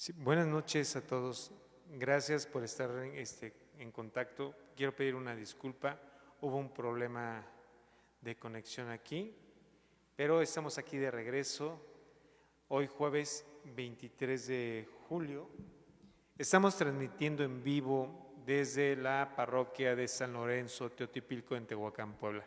Sí, buenas noches a todos. Gracias por estar en contacto. Quiero pedir una disculpa. Hubo un problema de conexión aquí, pero estamos aquí de regreso. Hoy jueves 23 de julio. Estamos transmitiendo en vivo desde la parroquia de San Lorenzo, Teotipilco, en Tehuacán, Puebla.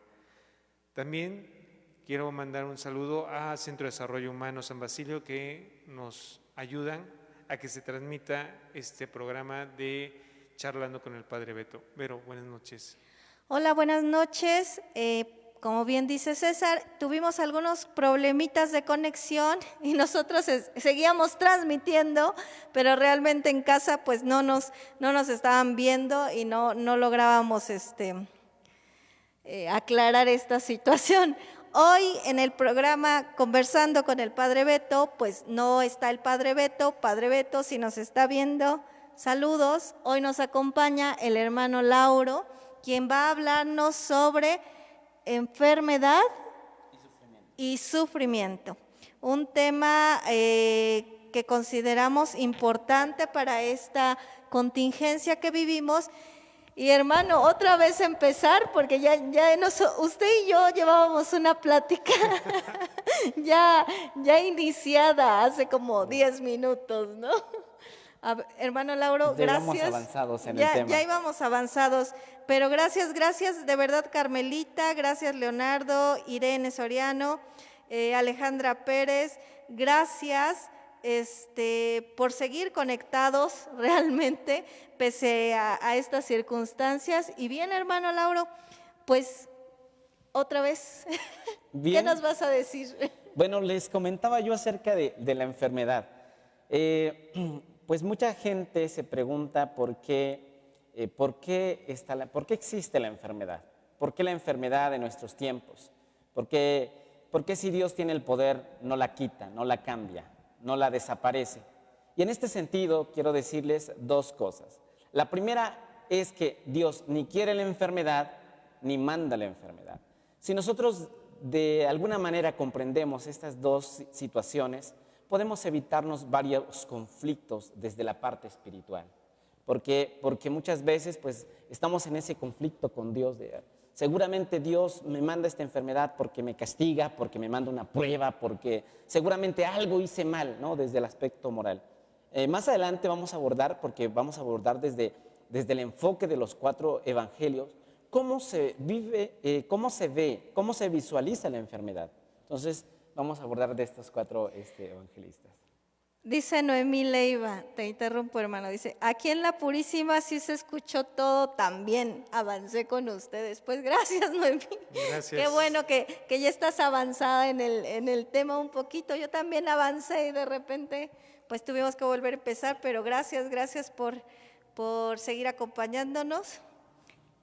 También quiero mandar un saludo a Centro de Desarrollo Humano San Basilio, que nos ayudan a que se transmita este programa de Charlando con el Padre Beto. Vero, buenas noches. Hola, buenas noches. Como bien dice César, tuvimos algunos problemitas de conexión y nosotros seguíamos transmitiendo, pero realmente en casa pues no nos estaban viendo y no lográbamos aclarar esta situación. Hoy en el programa Conversando con el Padre Beto, pues no está el Padre Beto. Padre Beto, si nos está viendo, saludos. Hoy nos acompaña el hermano Lauro, quien va a hablarnos sobre enfermedad y sufrimiento. Un tema que consideramos importante para esta contingencia que vivimos. Y hermano, otra vez empezar, porque usted y yo llevábamos una plática ya iniciada hace como 10 minutos, ¿no? Hermano Lauro, Ya íbamos gracias. avanzados en el tema. Ya íbamos avanzados, pero gracias de verdad Carmelita, gracias Leonardo, Irene Soriano, Alejandra Pérez, gracias por seguir conectados realmente pese a estas circunstancias. Y bien, hermano Lauro, pues otra vez, Bien. ¿qué nos vas a decir? Bueno, les comentaba yo acerca de la enfermedad. Pues mucha gente se pregunta por qué existe la enfermedad. ¿Por qué la enfermedad de nuestros tiempos? ¿Por qué si Dios tiene el poder no la quita, no la cambia, no la desaparece? Y en este sentido quiero decirles dos cosas. La primera es que Dios ni quiere la enfermedad ni manda la enfermedad. Si nosotros de alguna manera comprendemos estas dos situaciones, podemos evitarnos varios conflictos desde la parte espiritual. Porque muchas veces pues, estamos en ese conflicto con Dios. Seguramente Dios me manda esta enfermedad porque me castiga, porque me manda una prueba, porque seguramente algo hice mal, ¿no? Desde el aspecto moral. Más adelante vamos a abordar, porque vamos a abordar desde el enfoque de los 4 evangelios, cómo se vive, cómo se ve, cómo se visualiza la enfermedad. Entonces, vamos a abordar de estos 4 evangelistas. Dice Noemí Leiva, te interrumpo hermano, dice, aquí en La Purísima sí se escuchó todo también, avancé con ustedes. Pues gracias Noemí. Gracias. Qué bueno que ya estás avanzada en el tema un poquito. Yo también avancé y de repente pues tuvimos que volver a empezar, pero gracias por seguir acompañándonos.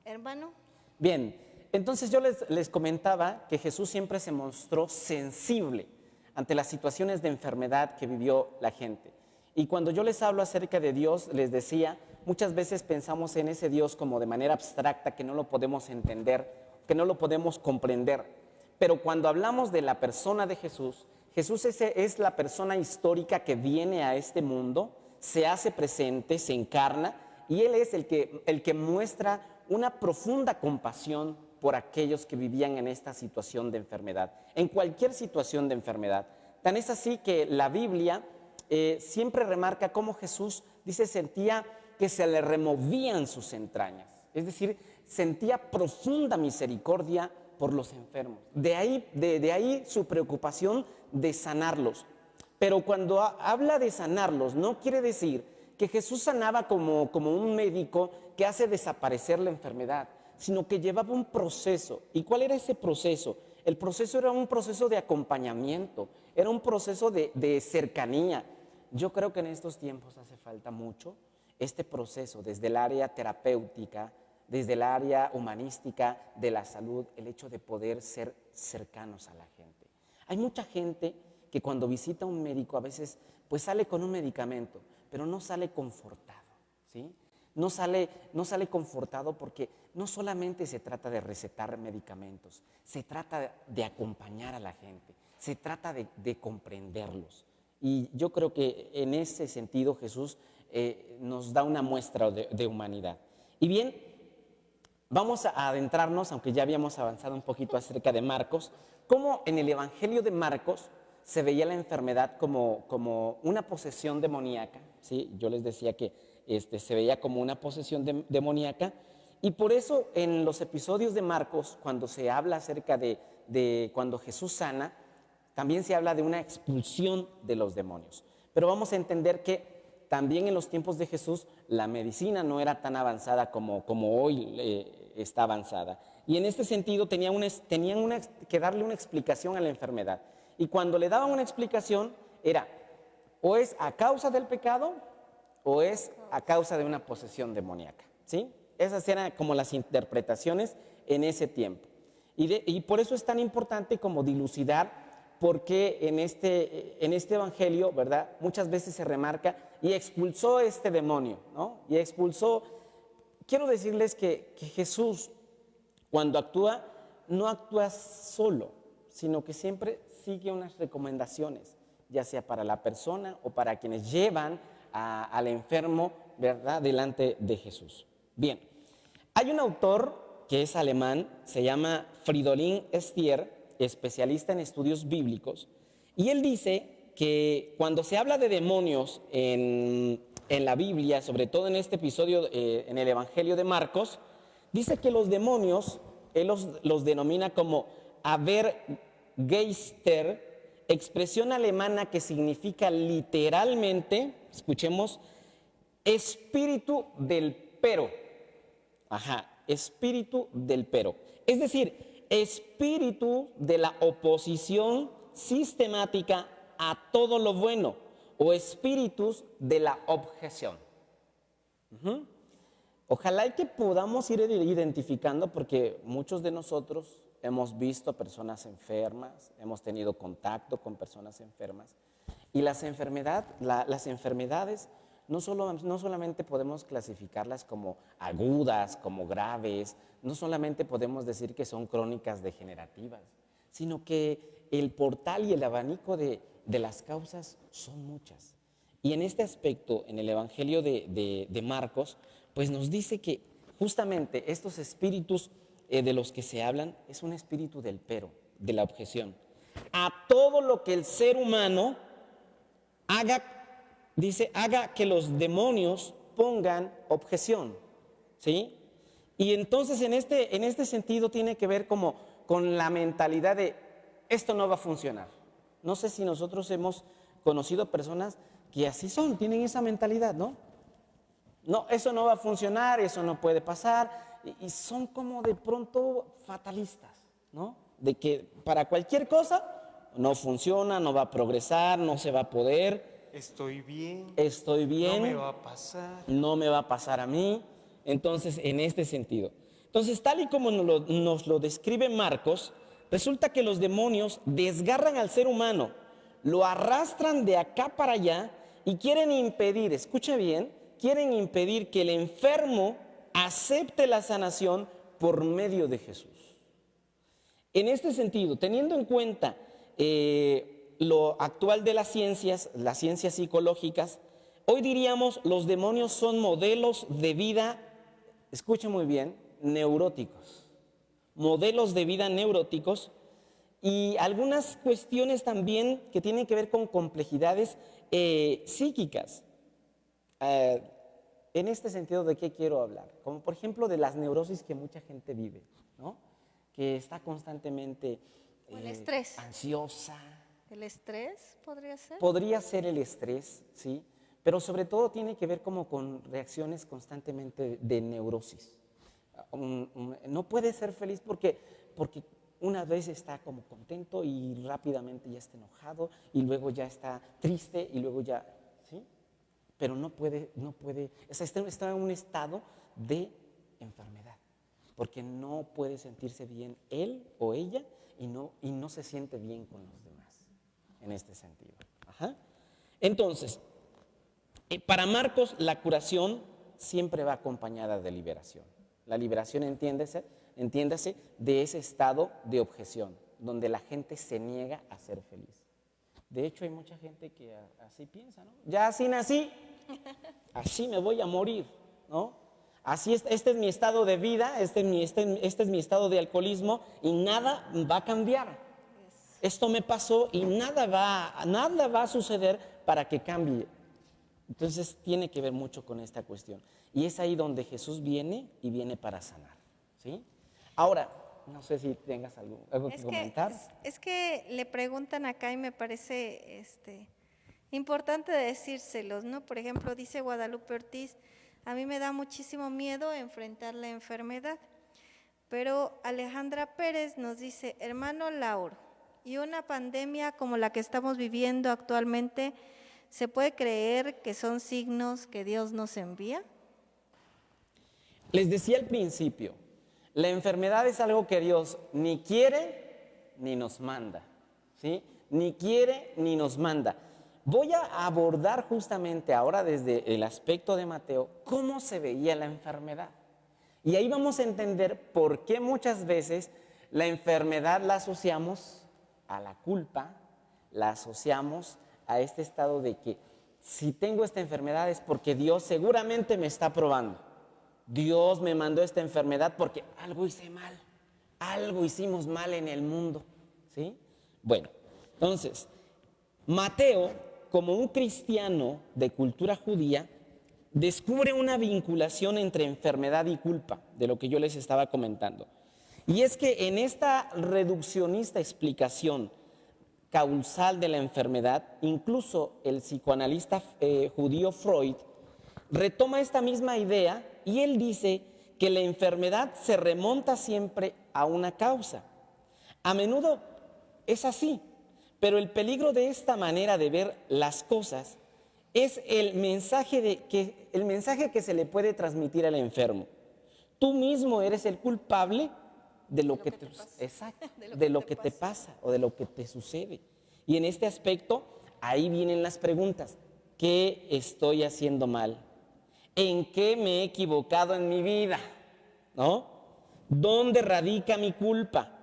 Hermano. Bien, entonces yo les comentaba que Jesús siempre se mostró sensible ante las situaciones de enfermedad que vivió la gente. Y cuando yo les hablo acerca de Dios, les decía, muchas veces pensamos en ese Dios como de manera abstracta, que no lo podemos entender, que no lo podemos comprender. Pero cuando hablamos de la persona de Jesús, Jesús es la persona histórica que viene a este mundo, se hace presente, se encarna, y Él es el que muestra una profunda compasión por aquellos que vivían en esta situación de enfermedad, en cualquier situación de enfermedad. Tan es así que la Biblia siempre remarca cómo Jesús, dice, sentía que se le removían sus entrañas, es decir, sentía profunda misericordia por los enfermos. De ahí su preocupación de sanarlos. Pero cuando habla de sanarlos, no quiere decir que Jesús sanaba como un médico que hace desaparecer la enfermedad, sino que llevaba un proceso. ¿Y cuál era ese proceso? El proceso era un proceso de acompañamiento, era un proceso de cercanía. Yo creo que en estos tiempos hace falta mucho este proceso, desde el área terapéutica, desde el área humanística de la salud, el hecho de poder ser cercanos a la gente. Hay mucha gente que cuando visita a un médico a veces pues sale con un medicamento, pero no sale confortado, ¿sí? No sale confortado porque no solamente se trata de recetar medicamentos, se trata de acompañar a la gente, se trata de comprenderlos. Y yo creo que en ese sentido Jesús nos da una muestra de humanidad. Y bien, vamos a adentrarnos, aunque ya habíamos avanzado un poquito acerca de Marcos, cómo en el Evangelio de Marcos se veía la enfermedad como una posesión demoníaca, ¿sí? Yo les decía que se veía como una posesión demoníaca, y por eso en los episodios de Marcos, cuando se habla acerca de cuando Jesús sana, también se habla de una expulsión de los demonios. Pero vamos a entender que también en los tiempos de Jesús la medicina no era tan avanzada como hoy está avanzada. Y en este sentido tenían que darle una explicación a la enfermedad. Y cuando le daban una explicación era o es a causa del pecado o es a causa de una posesión demoníaca, ¿sí? Esas eran como las interpretaciones en ese tiempo. Y por eso es tan importante como dilucidar por qué en este evangelio, ¿verdad? Muchas veces se remarca y expulsó este demonio, ¿no? Y expulsó. Quiero decirles que Jesús, cuando actúa, no actúa solo, sino que siempre sigue unas recomendaciones, ya sea para la persona o para quienes llevan al enfermo, ¿verdad?, delante de Jesús. Bien, hay un autor que es alemán, se llama Fridolin Stier, especialista en estudios bíblicos, y él dice que cuando se habla de demonios en la Biblia, sobre todo en este episodio, en el Evangelio de Marcos, dice que los demonios, él los denomina como Abergeister, expresión alemana que significa literalmente, escuchemos, espíritu del pero. Ajá, espíritu del pero. Es decir, espíritu de la oposición sistemática a todo lo bueno o espíritus de la objeción. Ojalá y que podamos ir identificando, porque muchos de nosotros hemos visto personas enfermas, hemos tenido contacto con personas enfermas, y las enfermedades no solamente podemos clasificarlas como agudas, como graves, no solamente podemos decir que son crónicas degenerativas, sino que el portal y el abanico de las causas son muchas. Y en este aspecto, en el Evangelio de Marcos, pues nos dice que justamente estos espíritus de los que se hablan es un espíritu del pero, de la objeción. A todo lo que el ser humano haga, dice, haga que los demonios pongan objeción, ¿sí? Y entonces en este sentido tiene que ver como con la mentalidad de esto no va a funcionar. No sé si nosotros hemos conocido personas que así son, tienen esa mentalidad, ¿no? No, eso no va a funcionar, eso no puede pasar, y son como de pronto fatalistas, ¿no? De que para cualquier cosa no funciona, no va a progresar, no se va a poder. Estoy bien. No me va a pasar. No me va a pasar a mí. Entonces, en este sentido. Entonces, tal y como nos lo describe Marcos, resulta que los demonios desgarran al ser humano, lo arrastran de acá para allá y quieren impedir, escucha bien, quieren impedir que el enfermo acepte la sanación por medio de Jesús. En este sentido, teniendo en cuenta lo actual de las ciencias psicológicas, hoy diríamos los demonios son modelos de vida, escuchen muy bien, neuróticos. Modelos de vida neuróticos y algunas cuestiones también que tienen que ver con complejidades psíquicas. En este sentido, ¿de qué quiero hablar? Como por ejemplo de las neurosis que mucha gente vive, ¿no? Que está constantemente el estrés. Ansiosa. ¿El estrés podría ser? Podría ser el estrés, sí, pero sobre todo tiene que ver como con reacciones constantemente de neurosis. No puede ser feliz porque una vez está como contento y rápidamente ya está enojado y luego ya está triste y luego ya, ¿sí? Pero no puede, o sea, está en un estado de enfermedad, porque no puede sentirse bien él o ella y no se siente bien con los demás, en este sentido. Ajá. Entonces, para Marcos la curación siempre va acompañada de liberación. La liberación, entiéndase, de ese estado de objeción, donde la gente se niega a ser feliz. De hecho, hay mucha gente que así piensa, ¿no? Ya así nací, así me voy a morir, ¿no? Así este es mi estado de vida, este es mi estado de alcoholismo y nada va a cambiar. Esto me pasó y nada va a suceder para que cambie. Entonces tiene que ver mucho con esta cuestión. Y es ahí donde Jesús viene y viene para sanar, ¿sí? Ahora, no sé si tengas algo que comentar. Es que le preguntan acá y me parece importante decírselos, ¿no? Por ejemplo, dice Guadalupe Ortiz, a mí me da muchísimo miedo enfrentar la enfermedad. Pero Alejandra Pérez nos dice, hermano Lauro, ¿y una pandemia como la que estamos viviendo actualmente, se puede creer que son signos que Dios nos envía? Les decía al principio, la enfermedad es algo que Dios ni quiere ni nos manda, ¿sí? Ni quiere ni nos manda. Voy a abordar justamente ahora desde el aspecto de Mateo cómo se veía la enfermedad. Y ahí vamos a entender por qué muchas veces la enfermedad la asociamos a la culpa, la asociamos a este estado de que si tengo esta enfermedad es porque Dios seguramente me está probando. Dios me mandó esta enfermedad porque algo hice mal, algo hicimos mal en el mundo, ¿sí? Bueno, entonces, Mateo, como un cristiano de cultura judía, descubre una vinculación entre enfermedad y culpa, de lo que yo les estaba comentando. Y es que en esta reduccionista explicación causal de la enfermedad, incluso el psicoanalista judío Freud retoma esta misma idea y él dice que la enfermedad se remonta siempre a una causa. A menudo es así, pero el peligro de esta manera de ver las cosas es el mensaje que se le puede transmitir al enfermo. Tú mismo eres el culpable de lo que te pasa o de lo que te sucede. Y en este aspecto, ahí vienen las preguntas. ¿Qué estoy haciendo mal? ¿En qué me he equivocado en mi vida? ¿No? ¿Dónde radica mi culpa?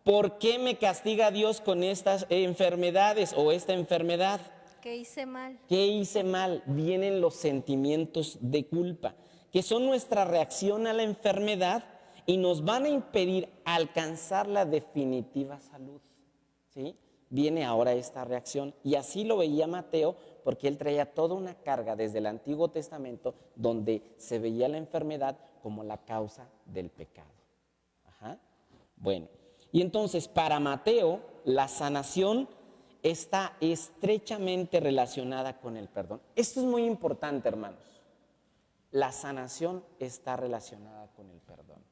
¿Por qué me castiga Dios con estas enfermedades o esta enfermedad? ¿Qué hice mal? ¿Qué hice mal? Vienen los sentimientos de culpa, que son nuestra reacción a la enfermedad y nos van a impedir alcanzar la definitiva salud, ¿sí? Viene ahora esta reacción y así lo veía Mateo porque él traía toda una carga desde el Antiguo Testamento donde se veía la enfermedad como la causa del pecado. Ajá. Bueno, y entonces para Mateo la sanación está estrechamente relacionada con el perdón. Esto es muy importante, hermanos. La sanación está relacionada con el perdón.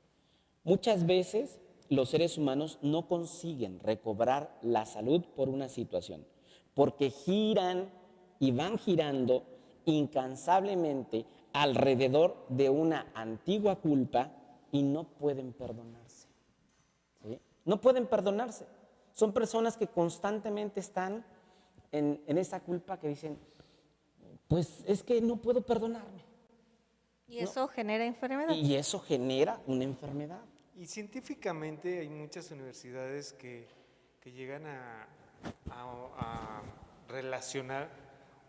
Muchas veces los seres humanos no consiguen recobrar la salud por una situación, porque giran y van girando incansablemente alrededor de una antigua culpa y no pueden perdonarse, ¿sí? No pueden perdonarse. Son personas que constantemente están en esa culpa que dicen, pues es que no puedo perdonarme. Y eso genera enfermedad. Y eso genera una enfermedad. Y científicamente hay muchas universidades que llegan a relacionar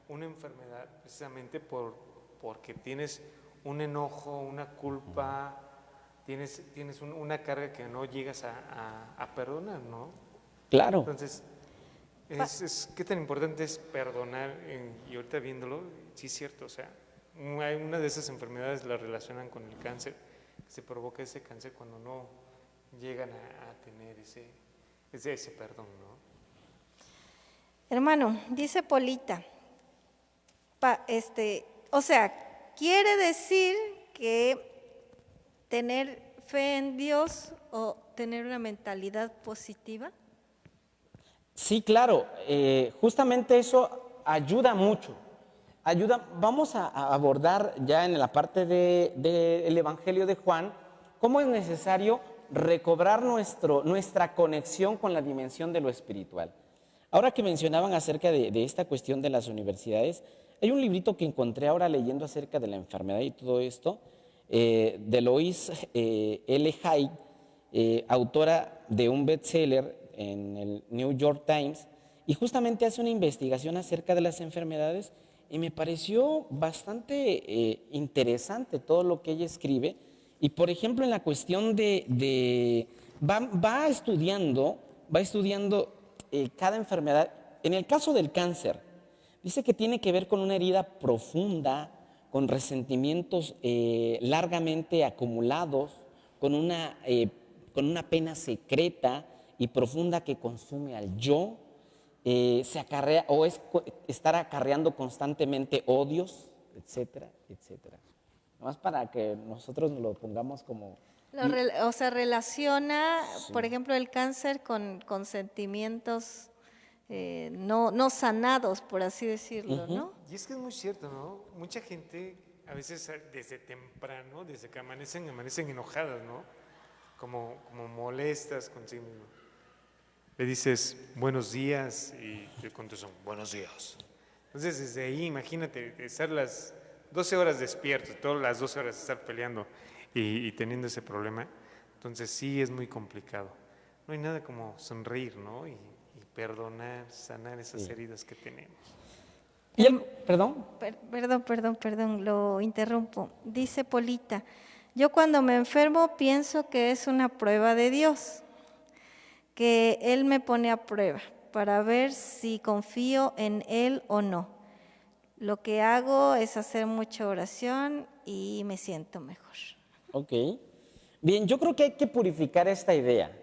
una enfermedad precisamente porque tienes un enojo, una culpa, tienes una carga que no llegas a perdonar, ¿no? Claro. Entonces, ¿qué tan importante es perdonar? Y ahorita viéndolo, sí es cierto, o sea, una de esas enfermedades la relacionan con el cáncer, que se provoca ese cáncer cuando no llegan a tener ese perdón, ¿no? Hermano, dice Polita, o sea, quiere decir que tener fe en Dios o tener una mentalidad positiva. Sí, claro, justamente eso ayuda mucho. Vamos a abordar ya en la parte del Evangelio de Juan cómo es necesario recobrar nuestra conexión con la dimensión de lo espiritual. Ahora que mencionaban acerca de esta cuestión de las universidades, hay un librito que encontré ahora leyendo acerca de la enfermedad y todo esto, de Lois L. Hay, autora de un bestseller en el New York Times, y justamente hace una investigación acerca de las enfermedades y me pareció bastante interesante todo lo que ella escribe. Y por ejemplo, en la cuestión va estudiando cada enfermedad. En el caso del cáncer, dice que tiene que ver con una herida profunda, con resentimientos largamente acumulados, con una pena secreta y profunda que consume al yo. Se acarrea o estar acarreando constantemente odios, etcétera, etcétera. Nomás para que nosotros nos lo pongamos como... O sea, relaciona, por ejemplo, el cáncer con sentimientos no sanados, por así decirlo, ¿no? Y es que es muy cierto, ¿no? Mucha gente, a veces desde temprano, desde que amanecen enojadas, ¿no? Como molestas consigo mismo. Le dices buenos días y te contestan buenos días. Entonces, desde ahí, imagínate, estar las 12 horas despierto, todas las 12 horas estar peleando y teniendo ese problema. Entonces, sí es muy complicado. No hay nada como sonreír, ¿no? Y perdonar, sanar esas heridas que tenemos. ¿Perdón? Perdón, lo interrumpo. Dice Polita, yo cuando me enfermo pienso que es una prueba de Dios, que Él me pone a prueba para ver si confío en Él o no. Lo que hago es hacer mucha oración y me siento mejor. Ok. Bien, yo creo que hay que purificar esta idea.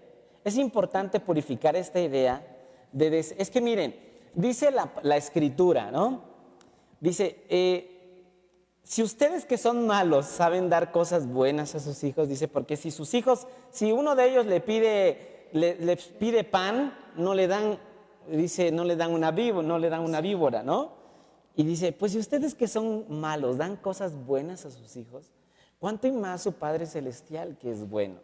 Es importante purificar esta idea. Es que miren, dice la Escritura, ¿no? Dice, si ustedes que son malos saben dar cosas buenas a sus hijos, dice, porque si sus hijos, si uno de ellos les pide pan, no le dan una víbora, ¿no? Y dice, pues si ustedes que son malos dan cosas buenas a sus hijos, ¿cuánto y más su Padre Celestial que es bueno?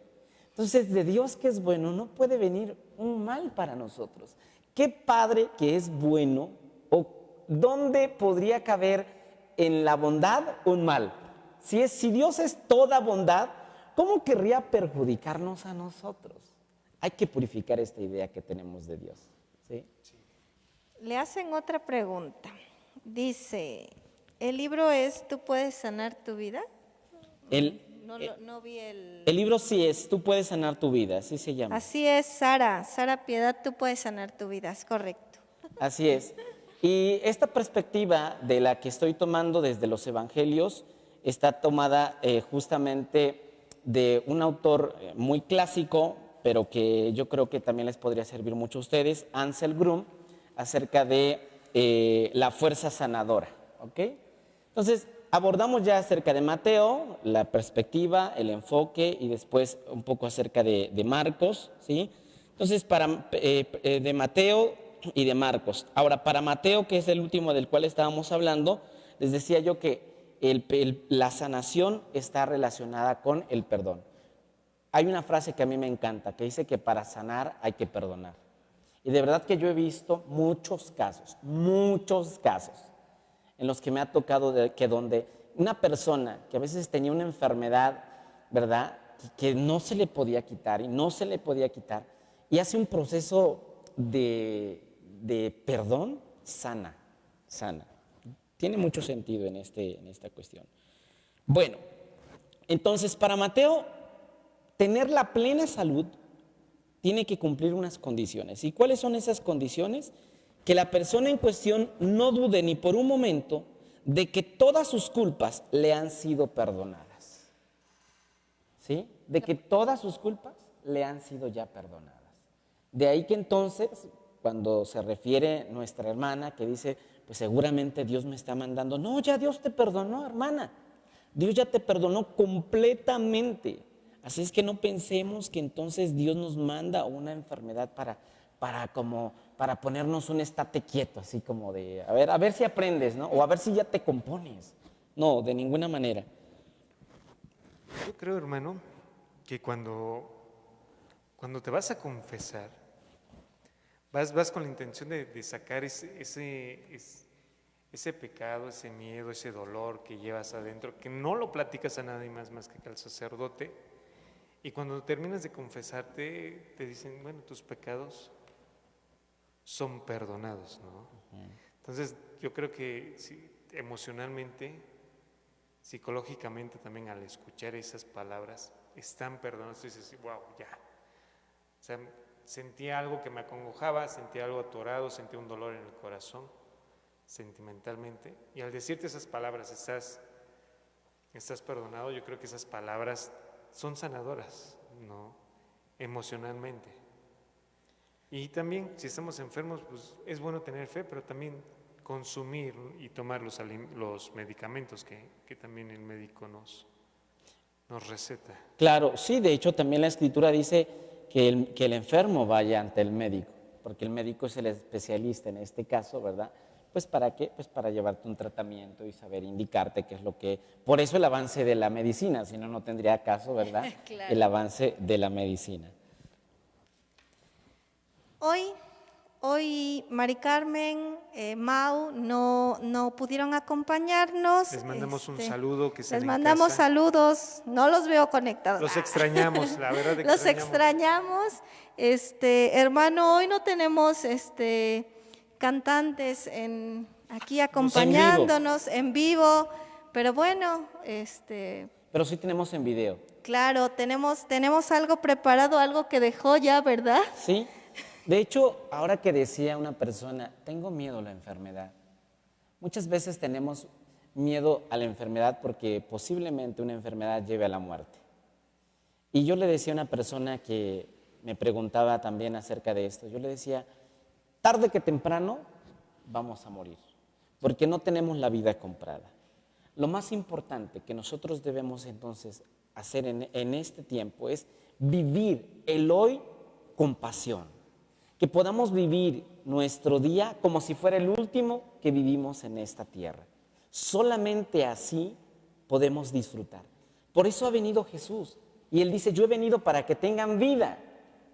Entonces, de Dios que es bueno no puede venir un mal para nosotros. ¿Qué padre que es bueno o dónde podría caber en la bondad un mal? Si Dios es toda bondad, ¿cómo querría perjudicarnos a nosotros? Hay que purificar esta idea que tenemos de Dios. ¿Sí? Le hacen otra pregunta. Dice, ¿el libro es ¿Tú puedes sanar tu vida? No vi el... El libro sí es Tú puedes sanar tu vida, así se llama. Así es, Sara Piedad, Tú puedes sanar tu vida, es correcto. Así es. Y esta perspectiva de la que estoy tomando desde los evangelios está tomada justamente de un autor muy clásico, pero que yo creo que también les podría servir mucho a ustedes, Ansel Grum, acerca de la fuerza sanadora. ¿Ok? Entonces, abordamos ya acerca de Mateo, la perspectiva, el enfoque y después un poco acerca de Marcos, ¿sí? Entonces, de Mateo y de Marcos. Ahora, para Mateo, que es el último del cual estábamos hablando, les decía yo que la sanación está relacionada con el perdón. Hay una frase que a mí me encanta, que dice que para sanar hay que perdonar. Y de verdad que yo he visto muchos casos, en los que me ha tocado que donde una persona que a veces tenía una enfermedad, ¿verdad?, que no se le podía quitar y hace un proceso de perdón, sana. Tiene mucho sentido en esta cuestión. Bueno, entonces para Mateo, tener la plena salud tiene que cumplir unas condiciones. ¿Y cuáles son esas condiciones? Que la persona en cuestión no dude ni por un momento de que todas sus culpas le han sido perdonadas. ¿Sí? De que todas sus culpas le han sido ya perdonadas. De ahí que entonces, cuando se refiere nuestra hermana que dice, pues seguramente Dios me está mandando, no, ya Dios te perdonó, hermana. Dios ya te perdonó completamente. Así es que no pensemos que entonces Dios nos manda una enfermedad para ponernos un estate quieto, así como de, a ver si aprendes, ¿no? O a ver si ya te compones. No, de ninguna manera. Yo creo, hermano, que cuando te vas a confesar, vas con la intención de sacar ese pecado, ese miedo, ese dolor que llevas adentro, que no lo platicas a nadie más que al sacerdote. Y cuando terminas de confesarte, te dicen, bueno, tus pecados son perdonados, ¿no? Entonces, yo creo que sí, emocionalmente, psicológicamente también al escuchar esas palabras, están perdonados, tú dices, wow, ya. O sea, sentía algo que me acongojaba, sentía algo atorado, sentía un dolor en el corazón, sentimentalmente, y al decirte esas palabras, estás perdonado, yo creo que esas palabras son sanadoras, ¿no? Emocionalmente. Y también, si estamos enfermos, pues es bueno tener fe, pero también consumir y tomar los medicamentos que también el médico nos receta. Claro, sí, de hecho también la Escritura dice que el enfermo vaya ante el médico, porque el médico es el especialista en este caso, ¿verdad? Pues ¿para qué? Pues para llevarte un tratamiento y saber indicarte qué es lo que... Por eso el avance de la medicina, si no, no tendría caso, ¿verdad? Claro. El avance de la medicina. Hoy Mari Carmen, Mau no pudieron acompañarnos. Les mandamos un saludo, que estén les en mandamos casa. saludos, no los veo conectados. Los extrañamos, la verdad Los extrañamos. Hermano, hoy no tenemos cantantes aquí acompañándonos en vivo, pero bueno, Pero sí tenemos en video. claro, tenemos algo preparado, algo que dejó ya, ¿verdad? Sí. De hecho, ahora que decía una persona, tengo miedo a la enfermedad. Muchas veces tenemos miedo a la enfermedad porque posiblemente una enfermedad lleve a la muerte. Y yo le decía a una persona que me preguntaba también acerca de esto, yo le decía, tarde que temprano vamos a morir, porque no tenemos la vida comprada. Lo más importante que nosotros debemos entonces hacer en este tiempo es vivir el hoy con pasión. Que podamos vivir nuestro día como si fuera el último que vivimos en esta tierra. Solamente así podemos disfrutar. Por eso ha venido Jesús. Y Él dice, yo he venido para que tengan vida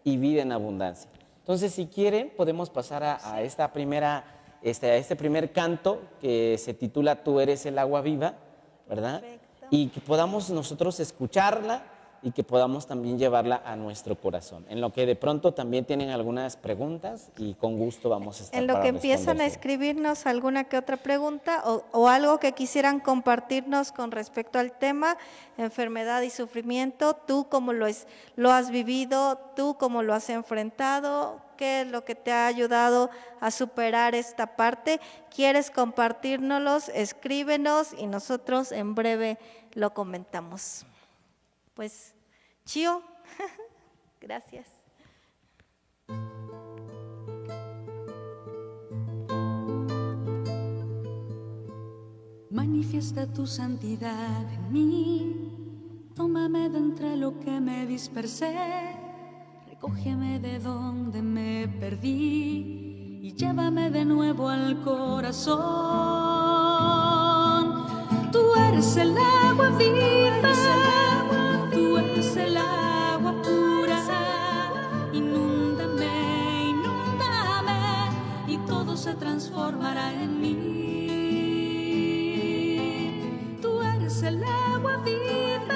y vida en abundancia. Entonces, si quieren, podemos pasar a este primer canto que se titula Tú eres el agua viva, ¿verdad? Perfecto. Y que podamos nosotros escucharla y que podamos también llevarla a nuestro corazón. En lo que de pronto también tienen algunas preguntas y con gusto vamos a estar En lo para que empiezan a respondérselas. escribirnos alguna que otra pregunta o algo que quisieran compartirnos con respecto al tema, enfermedad y sufrimiento, tú cómo lo has vivido, tú cómo lo has enfrentado, qué es lo que te ha ayudado a superar esta parte. ¿Quieres compartírnoslos? Escríbenos y nosotros en breve lo comentamos. Pues, Chío, gracias. Manifiesta tu santidad en mí, tómame de entre lo que me dispersé, recógeme de donde me perdí y llévame de nuevo al corazón. Tú eres el agua viva, tú eres el agua pura, inúndame, inúndame y todo se transformará en mí. El agua viva,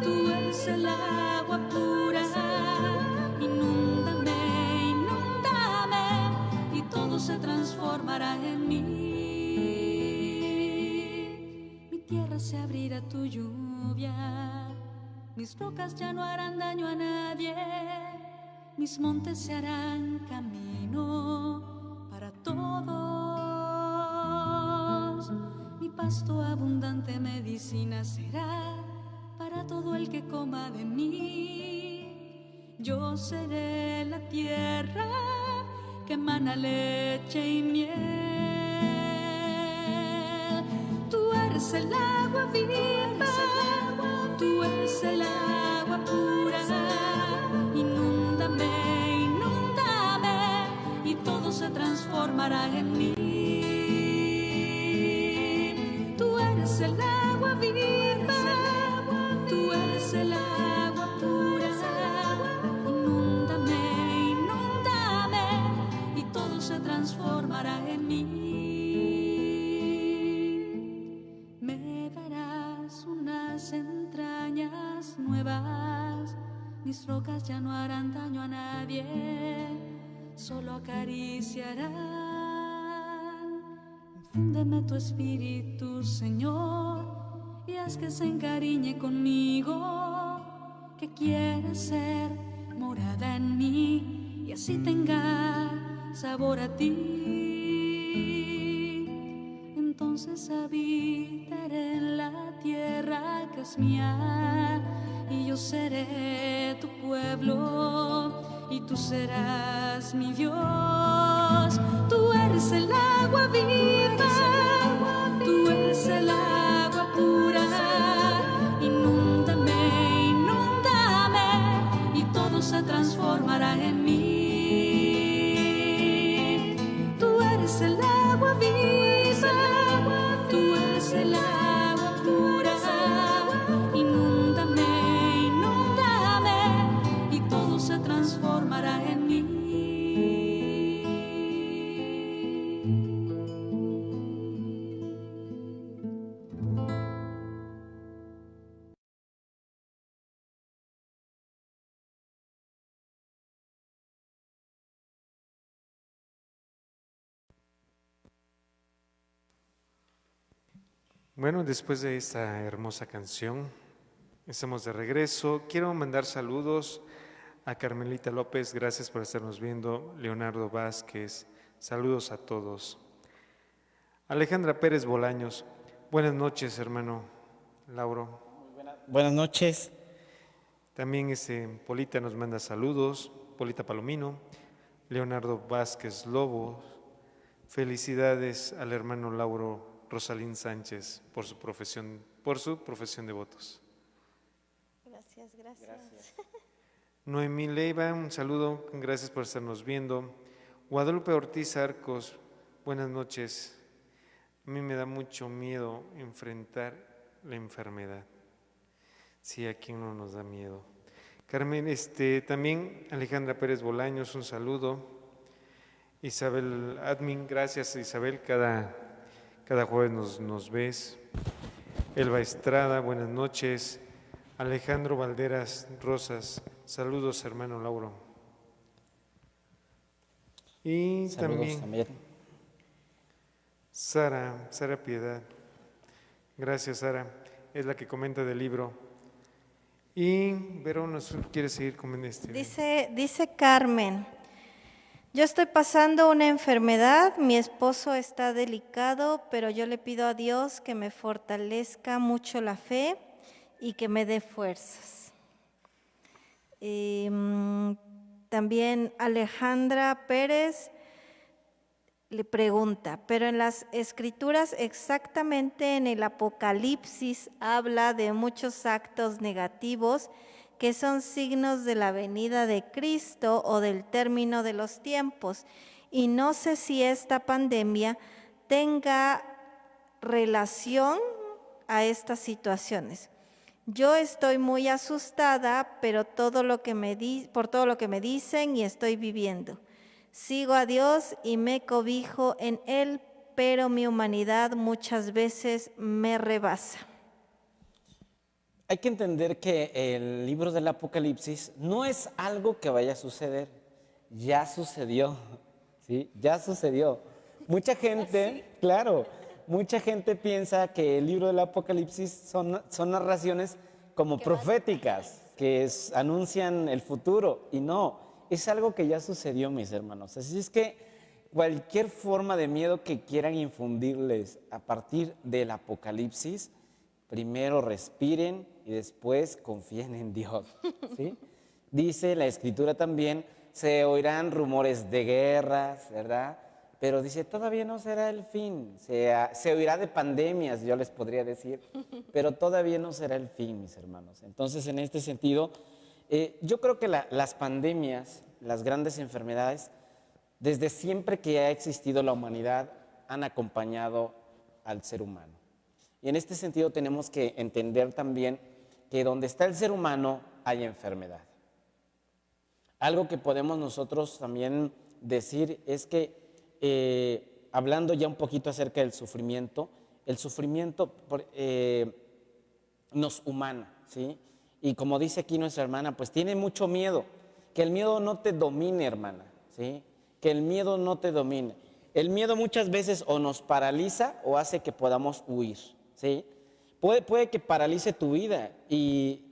tú eres el agua pura, inúndame, inúndame y todo se transformará en mí. Mi tierra se abrirá a tu lluvia, mis rocas ya no harán daño a nadie, mis montes se harán camino para todos. Pasto abundante, medicina será para todo el que coma de mí. Yo seré la tierra que emana leche y miel. Tú eres el agua viva, tú eres el agua pura. Inúndame, inúndame y todo se transformará en mí. El agua viva, tú eres el agua pura, inúndame, inúndame y todo se transformará en mí. Me darás unas entrañas nuevas, mis rocas ya no harán daño a nadie, solo acariciarán. Infúndeme tu espíritu, Señor, y haz que se encariñe conmigo, que quiera ser morada en mí y así tenga sabor a ti. Entonces habitaré en la tierra que es mía y yo seré tu pueblo y tú serás mi Dios. Tú eres el agua viva, tú eres el agua pura. Inúndame, inúndame y todo se transformará en mí. Tú eres el agua viva, tú eres el agua pura. Inúndame, inúndame y todo se transformará en mí. Bueno, después de esta hermosa canción, estamos de regreso. Quiero mandar saludos a Carmelita López, gracias por estarnos viendo. Leonardo Vázquez, saludos a todos. Alejandra Pérez Bolaños, buenas noches, hermano Lauro. Buenas noches. También Polita nos manda saludos, Polita Palomino, Leonardo Vázquez Lobo. Felicidades al hermano Lauro Rosalín Sánchez por su profesión de votos. Gracias. Noemí Leiva, un saludo, gracias por estarnos viendo. Guadalupe Ortiz Arcos, buenas noches. A mí me da mucho miedo enfrentar la enfermedad. Sí, a quién no nos da miedo. Carmen, también Alejandra Pérez Bolaños, un saludo. Isabel Admin, gracias Isabel, cada jueves nos ves. Elba Estrada, buenas noches. Alejandro Valderas Rosas, saludos hermano Lauro. Y Saludos también. Sara Piedad, gracias Sara, es la que comenta del libro. Y Verón, ¿quiere seguir con Dice Carmen, yo estoy pasando una enfermedad, mi esposo está delicado, pero yo le pido a Dios que me fortalezca mucho la fe y que me dé fuerzas. También Alejandra Pérez le pregunta, pero en las Escrituras, exactamente en el Apocalipsis, habla de muchos actos negativos que son signos de la venida de Cristo o del término de los tiempos. Y no sé si esta pandemia tenga relación a estas situaciones. Yo estoy muy asustada, pero por todo lo que me dicen y estoy viviendo. Sigo a Dios y me cobijo en Él, pero mi humanidad muchas veces me rebasa. Hay que entender que el libro del Apocalipsis no es algo que vaya a suceder, ya sucedió, ¿sí? Ya sucedió. Mucha gente, claro, mucha gente piensa que el libro del Apocalipsis son narraciones como proféticas, que anuncian el futuro, y no, es algo que ya sucedió, mis hermanos. Así es que cualquier forma de miedo que quieran infundirles a partir del Apocalipsis, primero respiren y después confíen en Dios, ¿sí? Dice la Escritura también, se oirán rumores de guerras, ¿verdad? Pero dice, todavía no será el fin, se oirá de pandemias, yo les podría decir, pero todavía no será el fin, mis hermanos. Entonces, en este sentido, yo creo que las pandemias, las grandes enfermedades, desde siempre que ha existido la humanidad, han acompañado al ser humano. Y en este sentido tenemos que entender también que donde está el ser humano hay enfermedad. Algo que podemos nosotros también decir es que, hablando ya un poquito acerca del sufrimiento, el sufrimiento nos humana, ¿sí? Y como dice aquí nuestra hermana, pues tiene mucho miedo, que el miedo no te domine, hermana, ¿sí? que el miedo no te domine. El miedo muchas veces o nos paraliza o hace que podamos huir, ¿sí? Puede que paralice tu vida y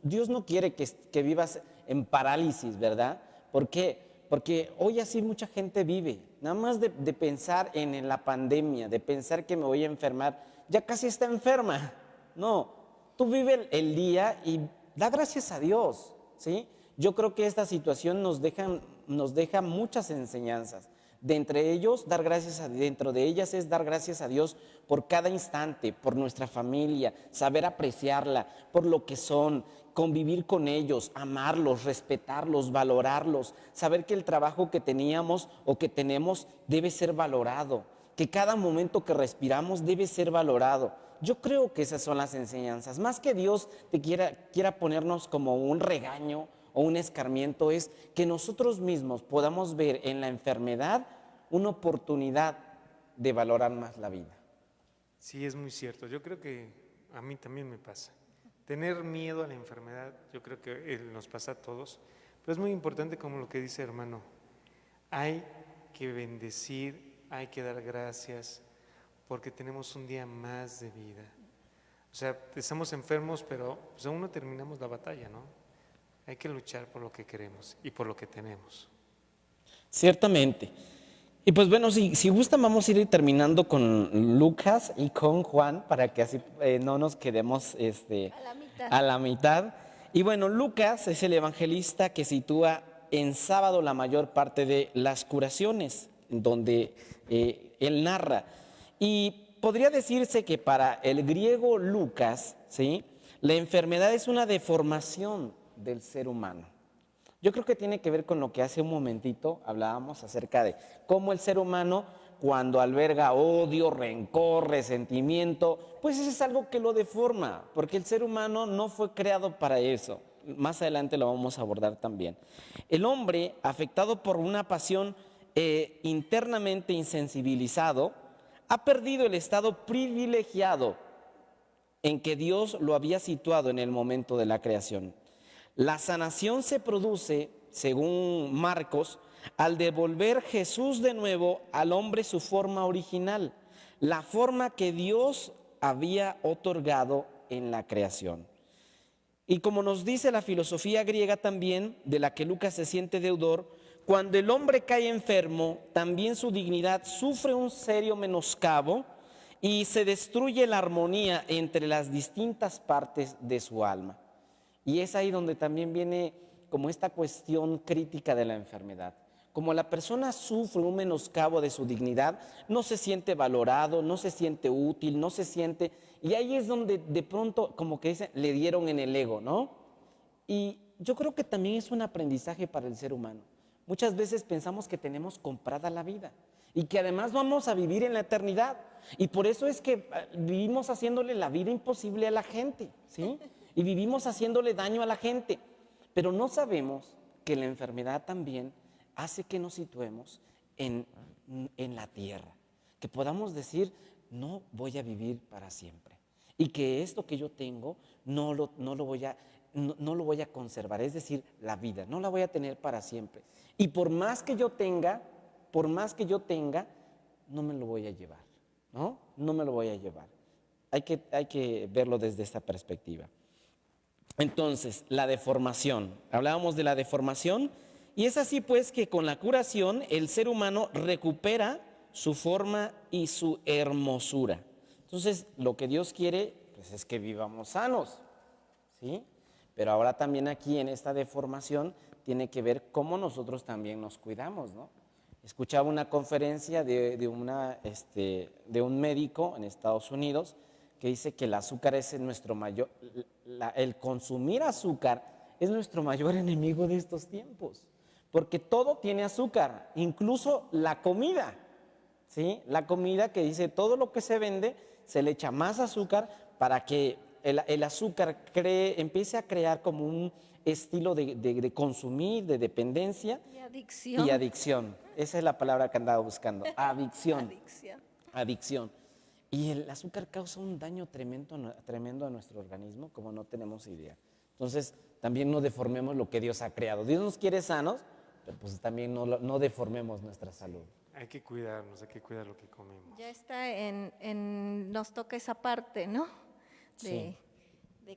Dios no quiere que vivas en parálisis, ¿verdad? ¿Por qué? Porque hoy así mucha gente vive, nada más de pensar en la pandemia, de pensar que me voy a enfermar, ya casi está enferma. No, tú vive el día y da gracias a Dios, ¿sí? Yo creo que esta situación nos deja muchas enseñanzas. Dentro de ellas es dar gracias a Dios por cada instante, por nuestra familia, saber apreciarla, por lo que son, convivir con ellos, amarlos, respetarlos, valorarlos, saber que el trabajo que teníamos o que tenemos debe ser valorado, que cada momento que respiramos debe ser valorado. Yo creo que esas son las enseñanzas. Más que Dios te quiera ponernos como un regaño o un escarmiento, es que nosotros mismos podamos ver en la enfermedad una oportunidad de valorar más la vida. Sí, es muy cierto. Yo creo que a mí también me pasa. Tener miedo a la enfermedad, yo creo que nos pasa a todos, pero es muy importante, como lo que dice hermano, hay que bendecir, hay que dar gracias, porque tenemos un día más de vida. O sea, estamos enfermos, pero pues aún no terminamos la batalla, ¿no? Hay que luchar por lo que queremos y por lo que tenemos. Ciertamente. Y pues bueno, si gustan, vamos a ir terminando con Lucas y con Juan para que así no nos quedemos a la mitad. Y bueno, Lucas es el evangelista que sitúa en sábado la mayor parte de las curaciones, donde él narra. Y podría decirse que para el griego Lucas, ¿sí?, la enfermedad es una deformación del ser humano. Yo creo que tiene que ver con lo que hace un momentito hablábamos acerca de cómo el ser humano, cuando alberga odio, rencor, resentimiento, pues eso es algo que lo deforma, porque el ser humano no fue creado para eso. Más adelante lo vamos a abordar también. El hombre, afectado por una pasión internamente insensibilizado, ha perdido el estado privilegiado en que Dios lo había situado en el momento de la creación. La sanación se produce, según Marcos, al devolver Jesús de nuevo al hombre su forma original, la forma que Dios había otorgado en la creación. Y como nos dice la filosofía griega también, de la que Lucas se siente deudor, cuando el hombre cae enfermo, también su dignidad sufre un serio menoscabo y se destruye la armonía entre las distintas partes de su alma. Y es ahí donde también viene como esta cuestión crítica de la enfermedad. Como la persona sufre un menoscabo de su dignidad, no se siente valorado, no se siente útil, no se siente... Y ahí es donde de pronto, como que dicen, le dieron en el ego, ¿no? Y yo creo que también es un aprendizaje para el ser humano. Muchas veces pensamos que tenemos comprada la vida y que además vamos a vivir en la eternidad. Y por eso es que vivimos haciéndole la vida imposible a la gente, ¿sí? Y vivimos haciéndole daño a la gente, pero no sabemos que la enfermedad también hace que nos situemos en la tierra, que podamos decir, no voy a vivir para siempre, y que esto que yo tengo no lo voy a conservar, es decir, la vida, no la voy a tener para siempre. Y por más que yo tenga, no me lo voy a llevar, ¿no? No me lo voy a llevar. Hay que verlo desde esta perspectiva. Entonces, la deformación. Hablábamos de la deformación y es así pues que con la curación el ser humano recupera su forma y su hermosura. Entonces, lo que Dios quiere pues, es que vivamos sanos, ¿sí? Pero ahora también aquí en esta deformación tiene que ver cómo nosotros también nos cuidamos, ¿no? Escuchaba una conferencia de un médico en Estados Unidos que dice que el azúcar es nuestro mayor, el consumir azúcar es nuestro mayor enemigo de estos tiempos, porque todo tiene azúcar, incluso la comida, ¿sí? La comida que dice todo lo que se vende se le echa más azúcar para que el azúcar empiece a crear como un estilo de consumir, de dependencia y adicción. Esa es la palabra que andaba buscando, adicción. Adicción. Y el azúcar causa un daño tremendo a nuestro organismo, como no tenemos idea. Entonces, también no deformemos lo que Dios ha creado. Dios nos quiere sanos, pues también no deformemos nuestra salud. Hay que cuidarnos, hay que cuidar lo que comemos. Ya está nos toca esa parte, ¿no? Sí. De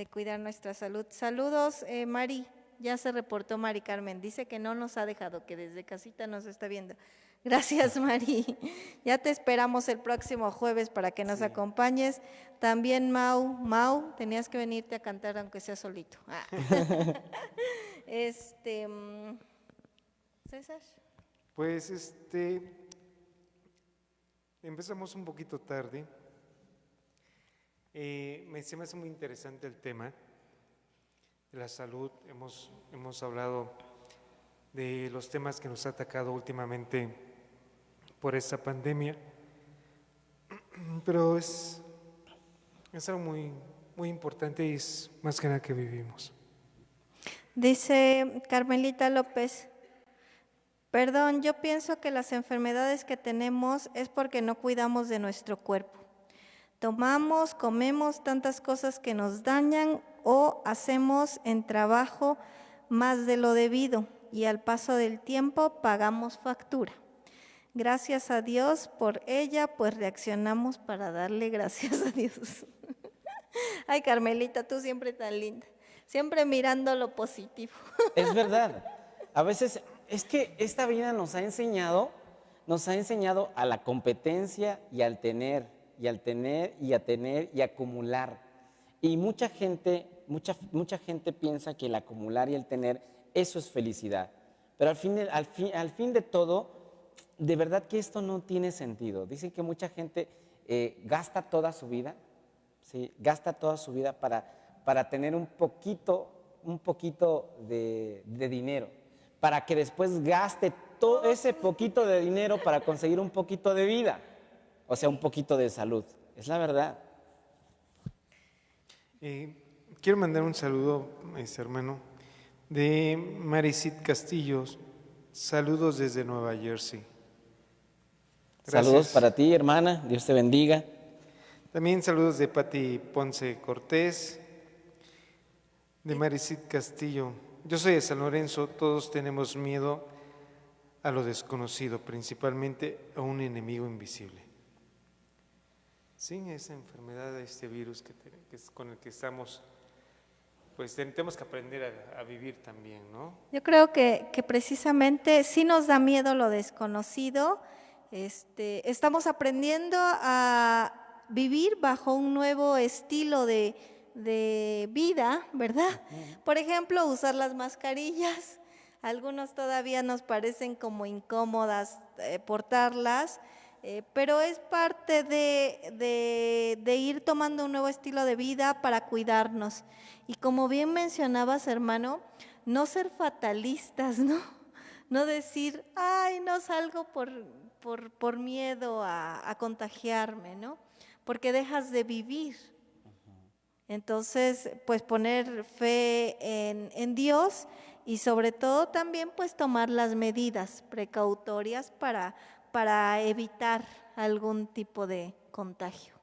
cuidar nuestra salud. Saludos, Mari. Ya se reportó Mari Carmen. Dice que no nos ha dejado, que desde casita nos está viendo. Gracias, Mari. Ya te esperamos el próximo jueves para que nos acompañes. También Mau, tenías que venirte a cantar aunque sea solito. Ah. César. Pues empezamos un poquito tarde. Se me hace muy interesante el tema de la salud. Hemos hablado de los temas que nos ha atacado últimamente por esta pandemia, pero es algo muy, muy importante y es más que nada que vivimos. Dice Carmelita López, perdón, yo pienso que las enfermedades que tenemos es porque no cuidamos de nuestro cuerpo. Tomamos, comemos tantas cosas que nos dañan o hacemos en trabajo más de lo debido y al paso del tiempo pagamos factura. Gracias a Dios por ella, pues reaccionamos para darle gracias a Dios. Ay, Carmelita, tú siempre tan linda, siempre mirando lo positivo. Es verdad. A veces es que esta vida nos ha enseñado a la competencia y al tener, y al tener, y a tener, y acumular. Y mucha gente piensa que el acumular y el tener, eso es felicidad. Pero al fin de todo, de verdad que esto no tiene sentido. Dicen que mucha gente gasta toda su vida, ¿sí? Gasta toda su vida para tener un poquito de dinero, para que después gaste todo ese poquito de dinero para conseguir un poquito de vida, o sea, un poquito de salud. Es la verdad. Quiero mandar un saludo, hermano, de Maricit Castillos. Saludos desde Nueva Jersey. Gracias. Saludos para ti, hermana. Dios te bendiga. También saludos de Pati Ponce Cortés, de Maricit Castillo. Yo soy de San Lorenzo. Todos tenemos miedo a lo desconocido, principalmente a un enemigo invisible. Sí, esa enfermedad, este virus con el que estamos, pues tenemos que aprender a vivir también, ¿no? Yo creo que precisamente sí nos da miedo lo desconocido. Estamos aprendiendo a vivir bajo un nuevo estilo de vida, ¿verdad? Por ejemplo, usar las mascarillas. Algunos todavía nos parecen como incómodas portarlas. Pero es parte de ir tomando un nuevo estilo de vida para cuidarnos. Y como bien mencionabas, hermano, no ser fatalistas, ¿no? No decir, ay, no salgo por miedo a contagiarme, ¿no? Porque dejas de vivir. Entonces, pues poner fe en Dios y sobre todo también pues tomar las medidas precautorias para evitar algún tipo de contagio.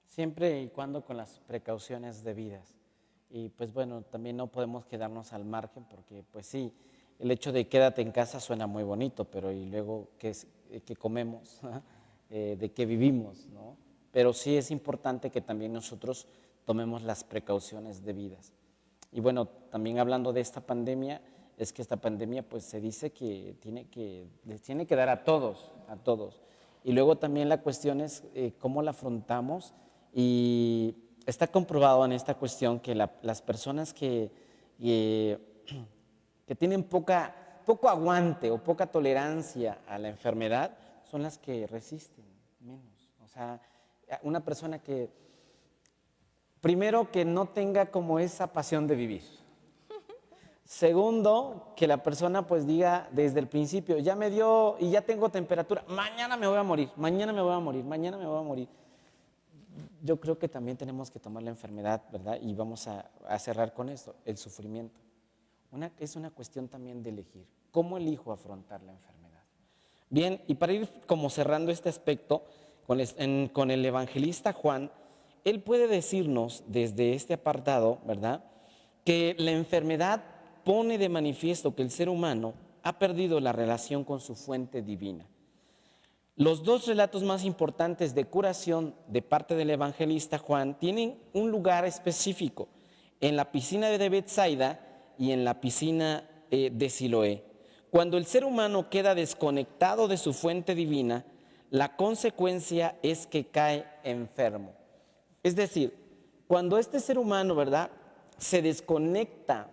Siempre y cuando con las precauciones debidas. Y pues bueno, también no podemos quedarnos al margen porque pues sí, el hecho de quédate en casa suena muy bonito, pero y luego qué comemos, de qué vivimos, ¿no? Pero sí es importante que también nosotros tomemos las precauciones debidas. Y bueno, también hablando de esta pandemia, es que esta pandemia pues se dice que les tiene que dar a todos. Y luego también la cuestión es cómo la afrontamos y está comprobado en esta cuestión que las personas que tienen poco aguante o poca tolerancia a la enfermedad son las que resisten menos. O sea, una persona que, primero, que no tenga como esa pasión de vivir. Segundo, que la persona pues diga desde el principio, ya me dio y ya tengo temperatura, mañana me voy a morir. Yo creo que también tenemos que tomar la enfermedad, ¿verdad? Y vamos a cerrar con esto, el sufrimiento. Es una cuestión también de elegir. ¿Cómo elijo afrontar la enfermedad? Bien, y para ir como cerrando este aspecto, con el evangelista Juan, él puede decirnos desde este apartado, ¿verdad?, que la enfermedad pone de manifiesto que el ser humano ha perdido la relación con su fuente divina. Los dos relatos más importantes de curación de parte del evangelista Juan tienen un lugar específico, en la piscina de Betsaida y en la piscina de Siloé. Cuando el ser humano queda desconectado de su fuente divina, la consecuencia es que cae enfermo. Es decir, cuando este ser humano, ¿verdad?, se desconecta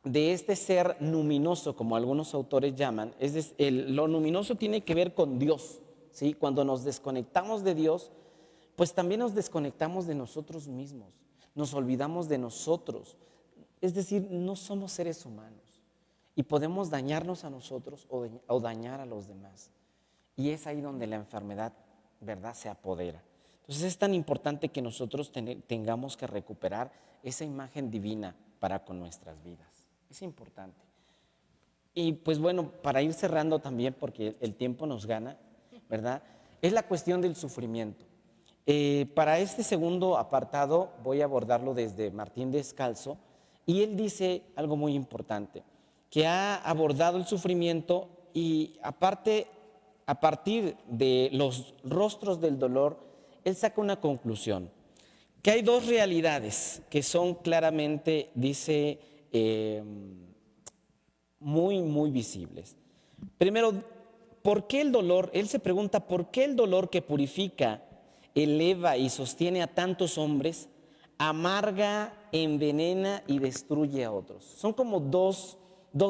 de este ser luminoso, como algunos autores llaman, lo luminoso tiene que ver con Dios, ¿sí? Cuando nos desconectamos de Dios, pues también nos desconectamos de nosotros mismos, nos olvidamos de nosotros, es decir, no somos seres humanos y podemos dañarnos a nosotros o dañar a los demás. Y es ahí donde la enfermedad, ¿verdad?, se apodera. Entonces es tan importante que nosotros tengamos que recuperar esa imagen divina para con nuestras vidas. Es importante. Y pues bueno, para ir cerrando también, porque el tiempo nos gana, ¿verdad?, es la cuestión del sufrimiento. Para este segundo apartado voy a abordarlo desde Martín Descalzo, y él dice algo muy importante, que ha abordado el sufrimiento y aparte, a partir de los rostros del dolor, él saca una conclusión, que hay dos realidades que son claramente, dice, muy visibles. Primero, ¿por qué el dolor? Él se pregunta, ¿por qué el dolor que purifica, eleva y sostiene a tantos hombres, amarga, envenena y destruye a otros? Son como dos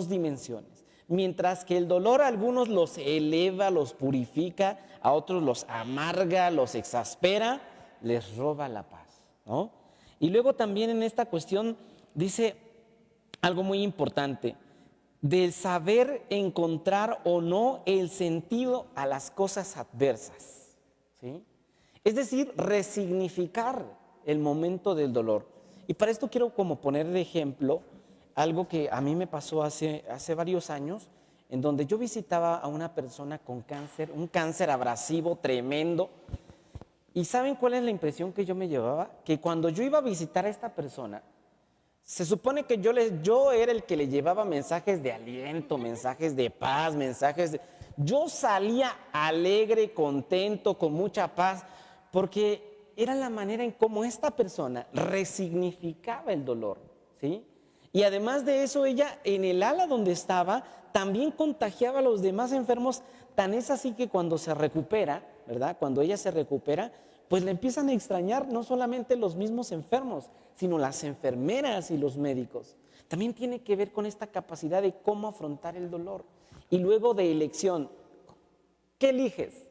dimensiones. Mientras que el dolor a algunos los eleva, los purifica, a otros los amarga, los exaspera, les roba la paz, ¿no? Y luego también en esta cuestión dice algo muy importante, del saber encontrar o no el sentido a las cosas adversas, ¿sí? Es decir, resignificar el momento del dolor. Y para esto quiero como poner de ejemplo algo que a mí me pasó hace varios años, en donde yo visitaba a una persona con cáncer, un cáncer abrasivo tremendo. ¿Y saben cuál es la impresión que yo me llevaba? Que cuando yo iba a visitar a esta persona, se supone que yo era el que le llevaba mensajes de aliento, mensajes de paz, Yo salía alegre, contento, con mucha paz, porque era la manera en cómo esta persona resignificaba el dolor, ¿sí? Y además de eso, ella en el ala donde estaba también contagiaba a los demás enfermos, tan es así que cuando se recupera, ¿verdad?, cuando ella se recupera, pues le empiezan a extrañar no solamente los mismos enfermos, sino las enfermeras y los médicos. También tiene que ver con esta capacidad de cómo afrontar el dolor. Y luego de elección, ¿qué eliges?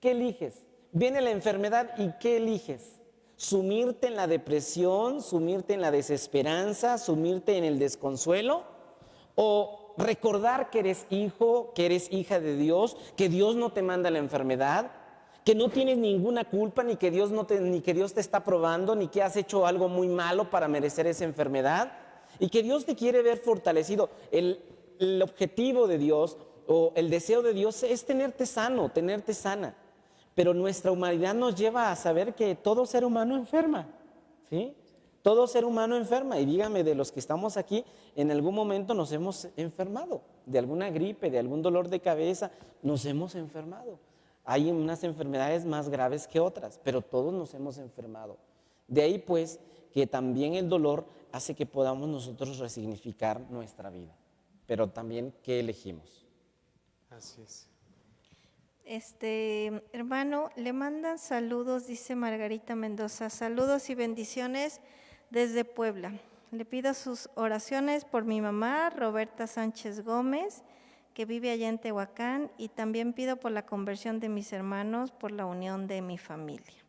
¿Qué eliges? Viene la enfermedad y ¿qué eliges? ¿Sumirte en la depresión, sumirte en la desesperanza, sumirte en el desconsuelo? ¿O recordar que eres hijo, que eres hija de Dios, que Dios no te manda la enfermedad, que no tienes ninguna culpa, ni que Dios te está probando, ni que has hecho algo muy malo para merecer esa enfermedad, y que Dios te quiere ver fortalecido? El objetivo de Dios o el deseo de Dios es tenerte sano, tenerte sana. Pero nuestra humanidad nos lleva a saber que todo ser humano enferma, ¿sí? Todo ser humano enferma. Y dígame, de los que estamos aquí, en algún momento nos hemos enfermado. De alguna gripe, de algún dolor de cabeza, nos hemos enfermado. Hay unas enfermedades más graves que otras, pero todos nos hemos enfermado. De ahí pues que también el dolor hace que podamos nosotros resignificar nuestra vida. Pero también, ¿qué elegimos? Así es. Hermano, le mandan saludos, dice Margarita Mendoza, saludos y bendiciones desde Puebla. Le pido sus oraciones por mi mamá, Roberta Sánchez Gómez, que vive allá en Tehuacán, y también pido por la conversión de mis hermanos, por la unión de mi familia.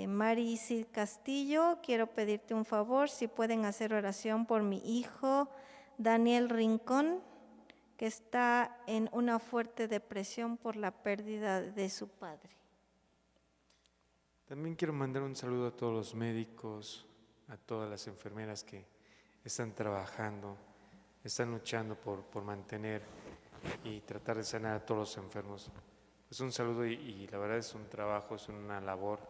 Mari Isil Castillo, quiero pedirte un favor, si pueden hacer oración por mi hijo Daniel Rincón, que está en una fuerte depresión por la pérdida de su padre. También quiero mandar un saludo a todos los médicos, a todas las enfermeras que están trabajando, están luchando por mantener y tratar de sanar a todos los enfermos. Es un saludo y la verdad es un trabajo, es una labor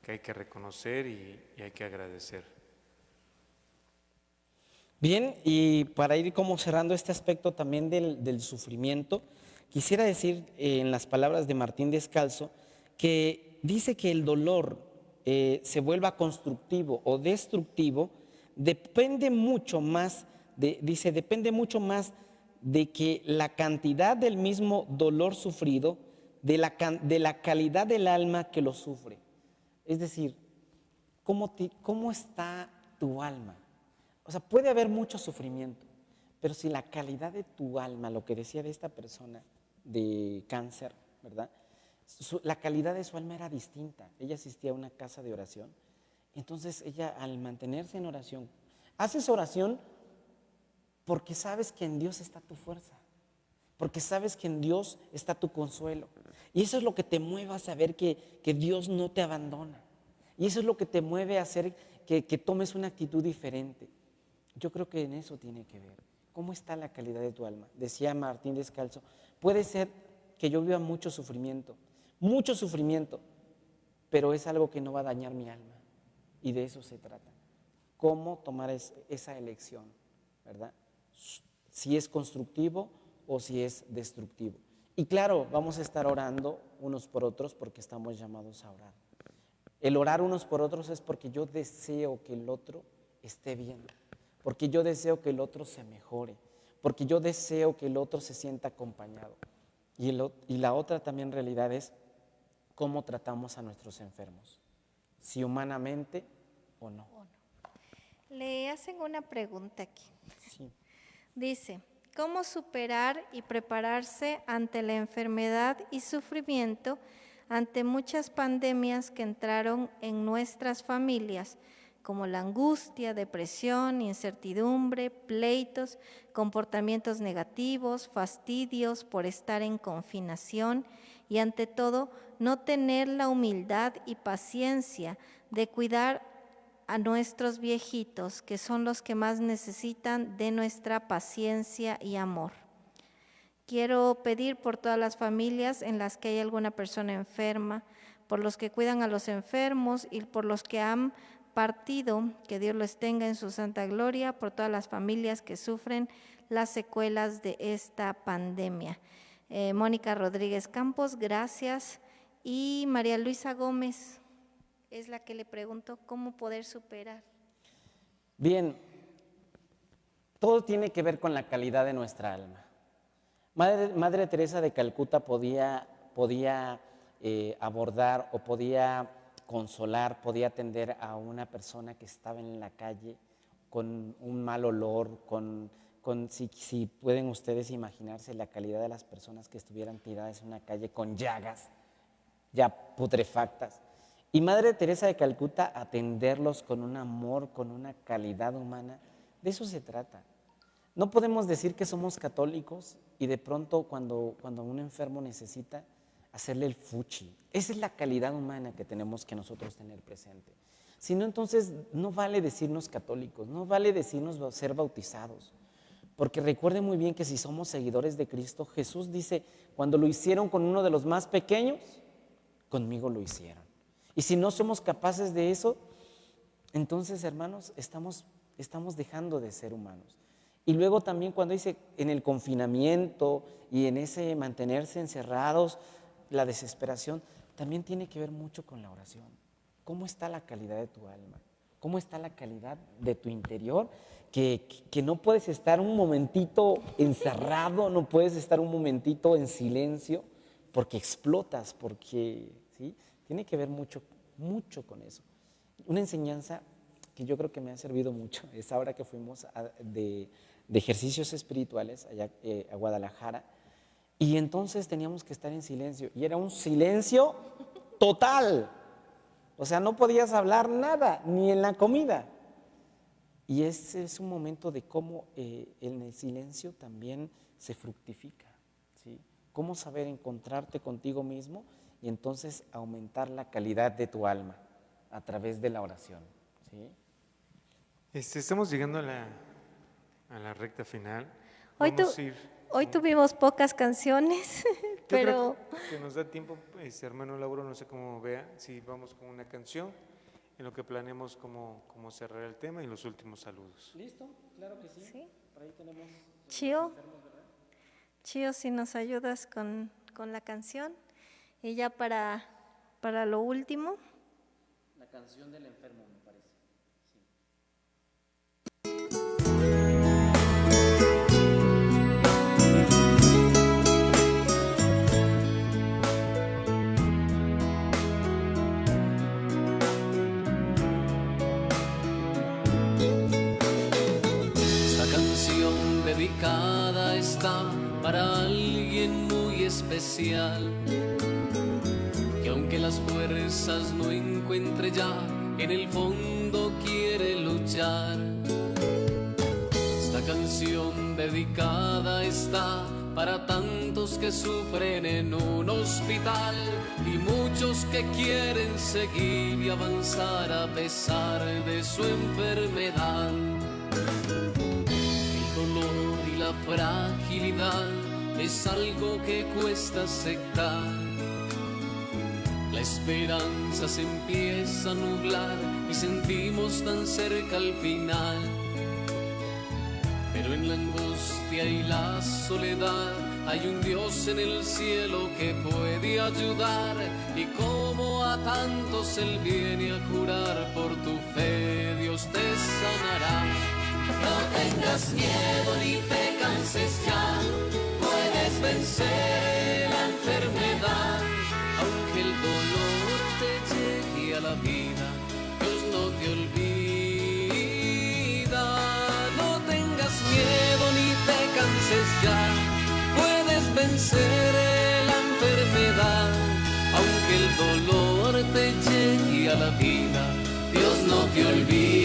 que hay que reconocer y hay que agradecer. Bien, y para ir como cerrando este aspecto también del sufrimiento, quisiera decir en las palabras de Martín Descalzo que dice que el dolor se vuelva constructivo o destructivo depende mucho más depende mucho más de que la cantidad del mismo dolor sufrido, de la calidad del alma que lo sufre. Es decir, ¿cómo está tu alma? O sea, puede haber mucho sufrimiento, pero si la calidad de tu alma, lo que decía de esta persona de cáncer, ¿verdad? La calidad de su alma era distinta. Ella asistía a una casa de oración. Entonces ella, al mantenerse en oración, haces oración porque sabes que en Dios está tu fuerza, porque sabes que en Dios está tu consuelo. Y eso es lo que te mueve a saber que Dios no te abandona. Y eso es lo que te mueve a hacer que tomes una actitud diferente. Yo creo que en eso tiene que ver. ¿Cómo está la calidad de tu alma? Decía Martín Descalzo, puede ser que yo viva mucho sufrimiento, pero es algo que no va a dañar mi alma. Y de eso se trata. ¿Cómo tomar esa elección? ¿Verdad? Si es constructivo o si es destructivo. Y claro, vamos a estar orando unos por otros porque estamos llamados a orar. El orar unos por otros es porque yo deseo que el otro esté bien, porque yo deseo que el otro se mejore, porque yo deseo que el otro se sienta acompañado. Y la otra también realidad es cómo tratamos a nuestros enfermos, si humanamente o no. Le hacen una pregunta aquí. Sí. Dice, ¿cómo superar y prepararse ante la enfermedad y sufrimiento ante muchas pandemias que entraron en nuestras familias, como la angustia, depresión, incertidumbre, pleitos, comportamientos negativos, fastidios por estar en confinación y ante todo no tener la humildad y paciencia de cuidar a nuestros viejitos, que son los que más necesitan de nuestra paciencia y amor? Quiero pedir por todas las familias en las que hay alguna persona enferma, por los que cuidan a los enfermos y por los que han partido, que Dios los tenga en su santa gloria, por todas las familias que sufren las secuelas de esta pandemia. Mónica Rodríguez Campos, gracias. Y María Luisa Gómez es la que le preguntó cómo poder superar. Bien, todo tiene que ver con la calidad de nuestra alma. Madre Teresa de Calcuta podía abordar o podía consolar, podía atender a una persona que estaba en la calle con un mal olor, si pueden ustedes imaginarse la calidad de las personas que estuvieran tiradas en una calle con llagas ya putrefactas. Y Madre Teresa de Calcuta atenderlos con un amor, con una calidad humana. De eso se trata. No podemos decir que somos católicos y de pronto cuando un enfermo necesita hacerle el fuchi. Esa es la calidad humana que tenemos que nosotros tener presente. Si no, entonces no vale decirnos católicos, no vale decirnos ser bautizados. Porque recuerden muy bien que si somos seguidores de Cristo, Jesús dice, cuando lo hicieron con uno de los más pequeños, conmigo lo hicieron. Y si no somos capaces de eso, entonces, hermanos, estamos dejando de ser humanos. Y luego también cuando dice en el confinamiento y en ese mantenerse encerrados, la desesperación, también tiene que ver mucho con la oración. ¿Cómo está la calidad de tu alma? ¿Cómo está la calidad de tu interior? Que no puedes estar un momentito encerrado, no puedes estar un momentito en silencio, porque explotas, porque ¿sí? Tiene que ver mucho, mucho con eso. Una enseñanza que yo creo que me ha servido mucho es ahora que fuimos de ejercicios espirituales allá a Guadalajara, y entonces teníamos que estar en silencio, y era un silencio total. O sea, no podías hablar nada, ni en la comida. Y ese es un momento de cómo en el silencio también se fructifica, ¿sí? Cómo saber encontrarte contigo mismo y entonces aumentar la calidad de tu alma a través de la oración, ¿sí? Estamos llegando a la recta final. Hoy tuvimos pocas canciones, pero creo que nos da tiempo, hermano Lauro, no sé cómo vea, si vamos con una canción en lo que planeemos cómo cerrar el tema y los últimos saludos. ¿Listo? Claro que sí. ¿Sí? Por ahí tenemos... Chío, si nos ayudas con la canción. Y ya para lo último. La canción del enfermo, me parece. Sí. Esta canción dedicada está para alguien muy especial, que aunque las fuerzas no encuentre ya, en el fondo quiere luchar. Esta canción dedicada está para tantos que sufren en un hospital y muchos que quieren seguir y avanzar a pesar de su enfermedad. El dolor y la fragilidad es algo que cuesta aceptar. La esperanza se empieza a nublar y sentimos tan cerca al final. Pero en la angustia y la soledad hay un Dios en el cielo que puede ayudar. Y como a tantos Él viene a curar, por tu fe Dios te sanará. No tengas miedo ni te canses ya, puedes vencer la enfermedad. Aunque el dolor te llegue a la vida, Dios no te olvida. No tengas miedo ni te canses ya, puedes vencer la enfermedad. Aunque el dolor te llegue a la vida, Dios no te olvida.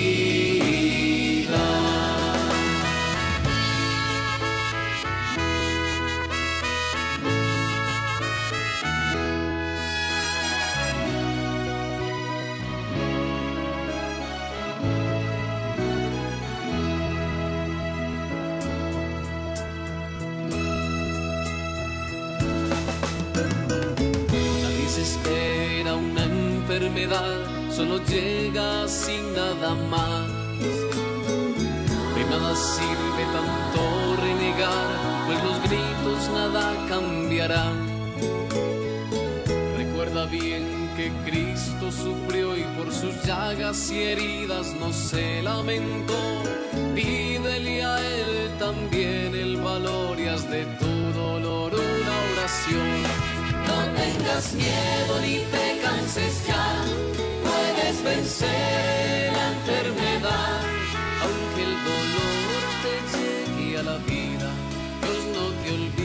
Espera una enfermedad, solo llega sin nada más. De nada sirve tanto renegar, pues los gritos nada cambiarán. Recuerda bien que Cristo sufrió y por sus llagas y heridas no se lamentó. Pídele a Él también el valor y haz de tu dolor una oración. No tengas miedo ni te canses ya, puedes vencer la enfermedad. Aunque el dolor te llegue a la vida, Dios no te olvida.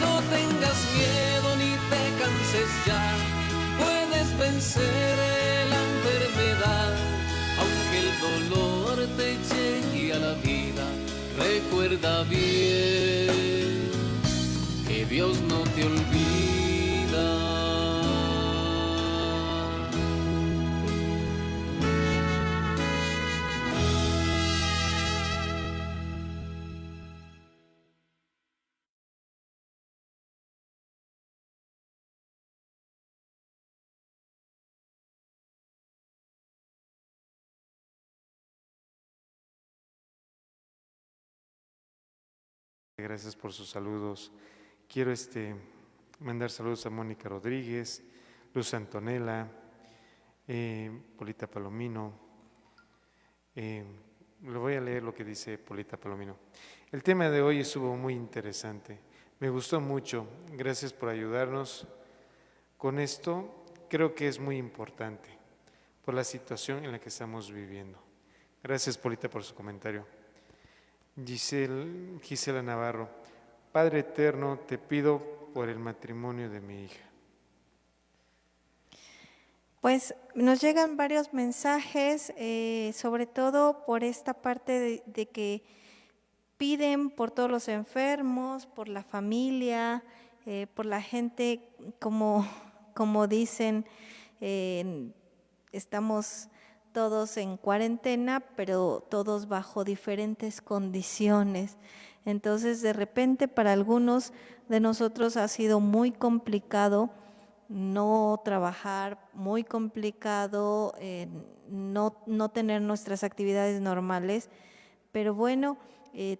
No tengas miedo ni te canses ya, puedes vencer la enfermedad. Aunque el dolor te llegue a la vida, recuerda bien que Dios no te olvida. Gracias por sus saludos. Quiero mandar saludos a Mónica Rodríguez, Luz Antonella, Polita Palomino. Le voy a leer lo que dice Polita Palomino. El tema de hoy estuvo muy interesante. Me gustó mucho. Gracias por ayudarnos con esto. Creo que es muy importante por la situación en la que estamos viviendo. Gracias, Polita, por su comentario. Gisela Navarro. Padre eterno, te pido por el matrimonio de mi hija. Pues nos llegan varios mensajes, sobre todo por esta parte de que piden por todos los enfermos, por la familia, por la gente, como dicen, estamos todos en cuarentena, pero todos bajo diferentes condiciones. Entonces, de repente, para algunos de nosotros ha sido muy complicado no trabajar, muy complicado, no tener nuestras actividades normales, pero bueno,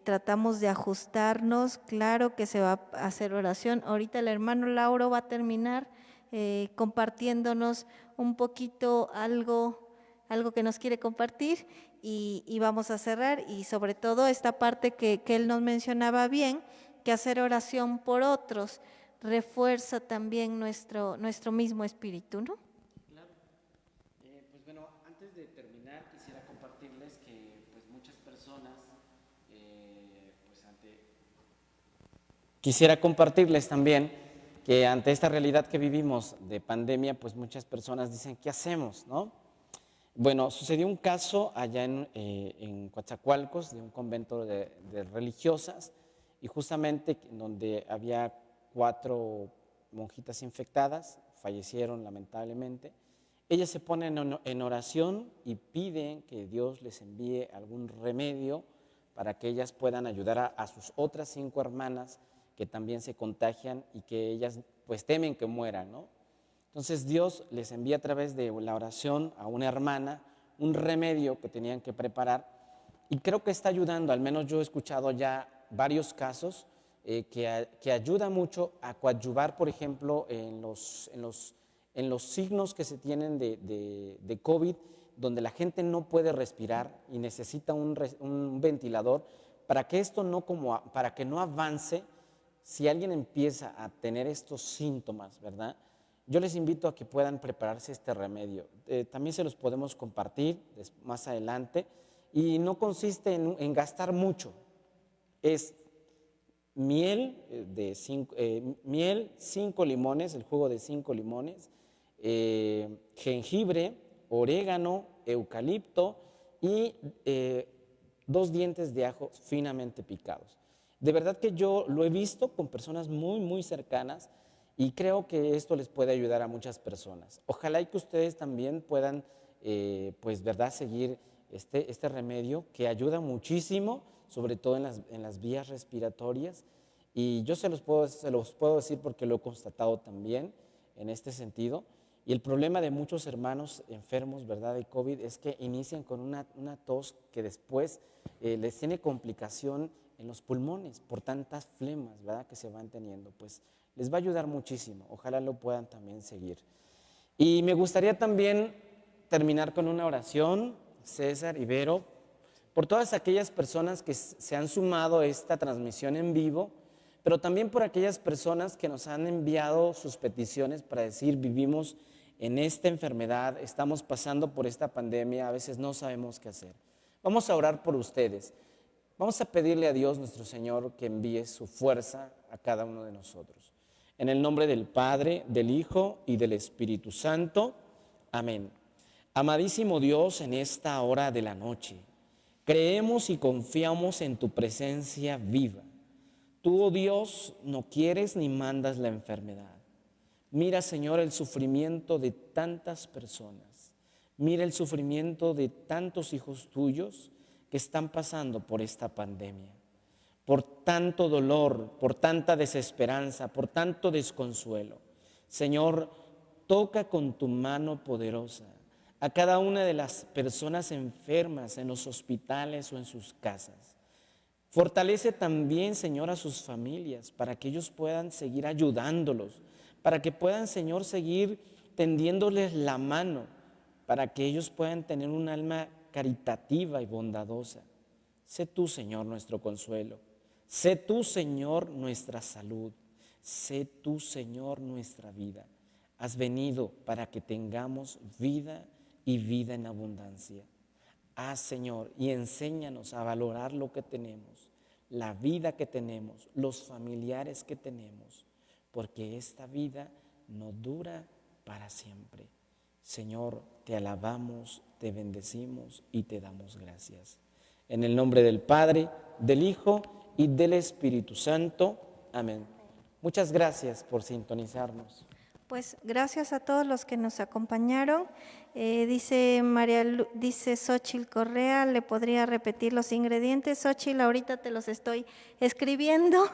tratamos de ajustarnos. Claro que se va a hacer oración. Ahorita el hermano Lauro va a terminar compartiéndonos un poquito algo que nos quiere compartir y vamos a cerrar, y sobre todo esta parte que él nos mencionaba bien, que hacer oración por otros refuerza también nuestro mismo espíritu, ¿no? Claro. Pues bueno, antes de terminar quisiera compartirles que pues muchas personas, quisiera compartirles también que ante esta realidad que vivimos de pandemia, pues muchas personas dicen, ¿qué hacemos, no? Bueno, sucedió un caso allá en Coatzacoalcos, de un convento de religiosas, y justamente donde había 4 monjitas infectadas, fallecieron lamentablemente. Ellas se ponen en oración y piden que Dios les envíe algún remedio para que ellas puedan ayudar a sus otras 5 hermanas que también se contagian y que ellas pues temen que mueran, ¿no? Entonces Dios les envía a través de la oración a una hermana un remedio que tenían que preparar, y creo que está ayudando. Al menos yo he escuchado ya varios casos que ayuda mucho a coadyuvar, por ejemplo, en los signos que se tienen de COVID, donde la gente no puede respirar y necesita un ventilador para que esto para que no avance. Si alguien empieza a tener estos síntomas, ¿verdad?, yo les invito a que puedan prepararse este remedio. También se los podemos compartir más adelante, y no consiste en gastar mucho. Es miel, 5 limones, el jugo de 5 limones, jengibre, orégano, eucalipto y 2 dientes de ajo finamente picados. De verdad que yo lo he visto con personas muy, muy cercanas, y creo que esto les puede ayudar a muchas personas. Ojalá y que ustedes también puedan, pues, ¿verdad?, seguir este remedio que ayuda muchísimo, sobre todo en las vías respiratorias. Y yo se los puedo decir porque lo he constatado también en este sentido. Y el problema de muchos hermanos enfermos, ¿verdad?, de COVID, es que inician con una tos que después les tiene complicación en los pulmones por tantas flemas, ¿verdad?, que se van teniendo. Pues les va a ayudar muchísimo. Ojalá lo puedan también seguir. Y me gustaría también terminar con una oración, César, Ibero, por todas aquellas personas que se han sumado a esta transmisión en vivo, pero también por aquellas personas que nos han enviado sus peticiones para decir, vivimos en esta enfermedad, estamos pasando por esta pandemia, a veces no sabemos qué hacer. Vamos a orar por ustedes. Vamos a pedirle a Dios nuestro Señor que envíe su fuerza a cada uno de nosotros. En el nombre del Padre, del Hijo y del Espíritu Santo. Amén. Amadísimo Dios, en esta hora de la noche, creemos y confiamos en tu presencia viva. Tú, oh Dios, no quieres ni mandas la enfermedad. Mira, Señor, el sufrimiento de tantas personas. Mira el sufrimiento de tantos hijos tuyos que están pasando por esta pandemia, por tanto dolor, por tanta desesperanza, por tanto desconsuelo. Señor, toca con tu mano poderosa a cada una de las personas enfermas en los hospitales o en sus casas. Fortalece también, Señor, a sus familias para que ellos puedan seguir ayudándolos, para que puedan, Señor, seguir tendiéndoles la mano, para que ellos puedan tener un alma caritativa y bondadosa. Sé tú, Señor, nuestro consuelo. Sé tú, Señor, nuestra salud. Sé tú, Señor, nuestra vida. Has venido para que tengamos vida y vida en abundancia. Haz, Señor, y enséñanos a valorar lo que tenemos, la vida que tenemos, los familiares que tenemos, porque esta vida no dura para siempre. Señor, te alabamos, te bendecimos y te damos gracias. En el nombre del Padre, del Hijo y del Espíritu Santo. Amén. Muchas gracias por sintonizarnos. Pues gracias a todos los que nos acompañaron. Dice Xochitl Correa, ¿le podría repetir los ingredientes? Xochitl, ahorita te los estoy escribiendo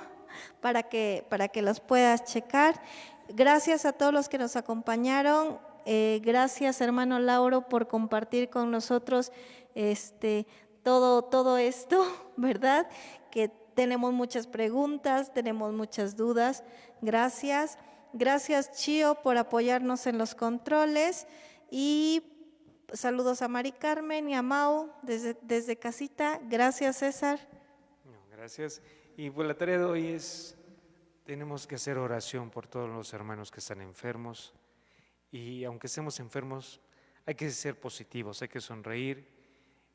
para que los puedas checar. Gracias a todos los que nos acompañaron. Gracias, hermano Lauro, por compartir con nosotros todo esto, ¿verdad? Que tenemos muchas preguntas, tenemos muchas dudas. Gracias. Gracias, Chío, por apoyarnos en los controles. Y saludos a Mari Carmen y a Mau desde casita. Gracias, César. No, gracias. Y pues la tarea de hoy es, tenemos que hacer oración por todos los hermanos que están enfermos. Y aunque estemos enfermos, hay que ser positivos, hay que sonreír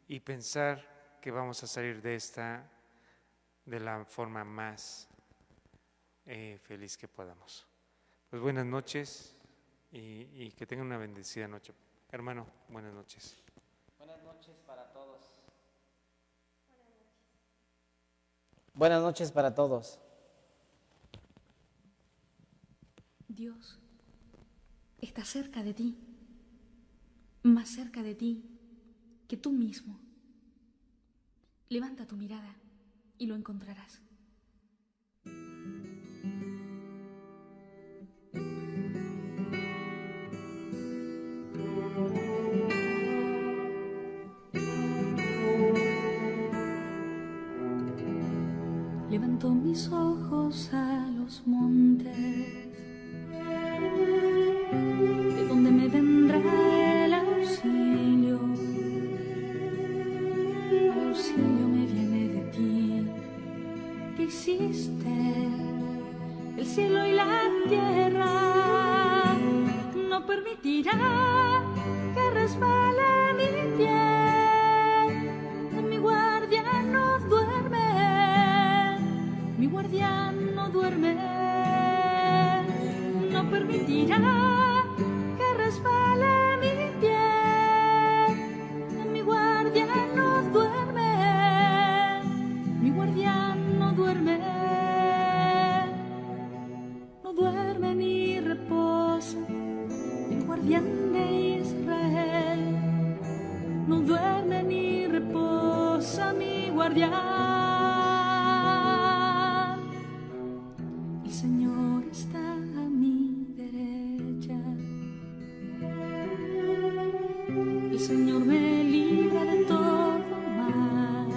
y pensar que vamos a salir de esta de la forma más feliz que podamos. Pues buenas noches y que tengan una bendecida noche. Hermano, buenas noches. Buenas noches para todos. Buenas noches para todos. Dios está cerca de ti, más cerca de ti que tú mismo. Levanta tu mirada y lo encontrarás. Levanto mis ojos a los montes, de donde me vendrá el auxilio. El auxilio me viene de ti, que hiciste el cielo y la tierra. No permitirá que resbale mi pie, mi guardián no duerme, mi guardián no duerme, no permitirá que resbale mi pie, mi guardián no duerme, mi guardián no duerme, no duerme ni reposa, el guardián de Israel, no duerme ni reposa mi guardián. El Señor está a mi derecha, el Señor me libra de todo mal,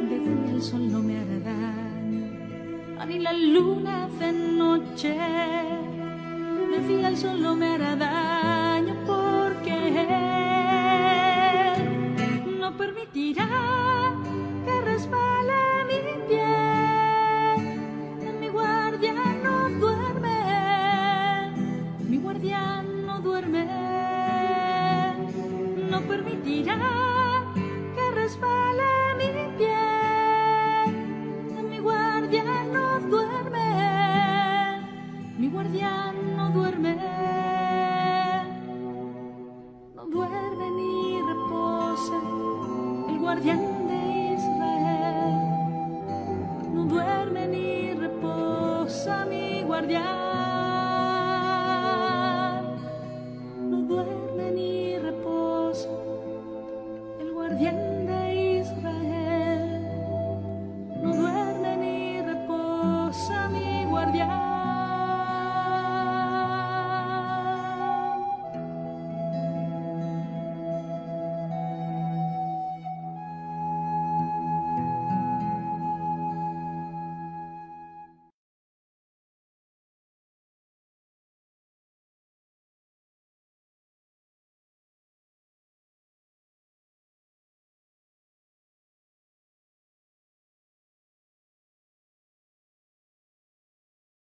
de día el sol no me hará daño, ni la luna de noche. De día el sol no me hará daño, porque Él no permitirá que resbale mi pie. Mi guardián no duerme, mi guardián no duerme, no permitirá que resbale mi pie. Mi guardián no duerme, mi guardián no duerme, no duerme ni reposa, el guardián de Israel, no duerme ni reposa mi guardián, no duerme ni reposa, el guardián de Israel, no duerme ni reposa mi guardián.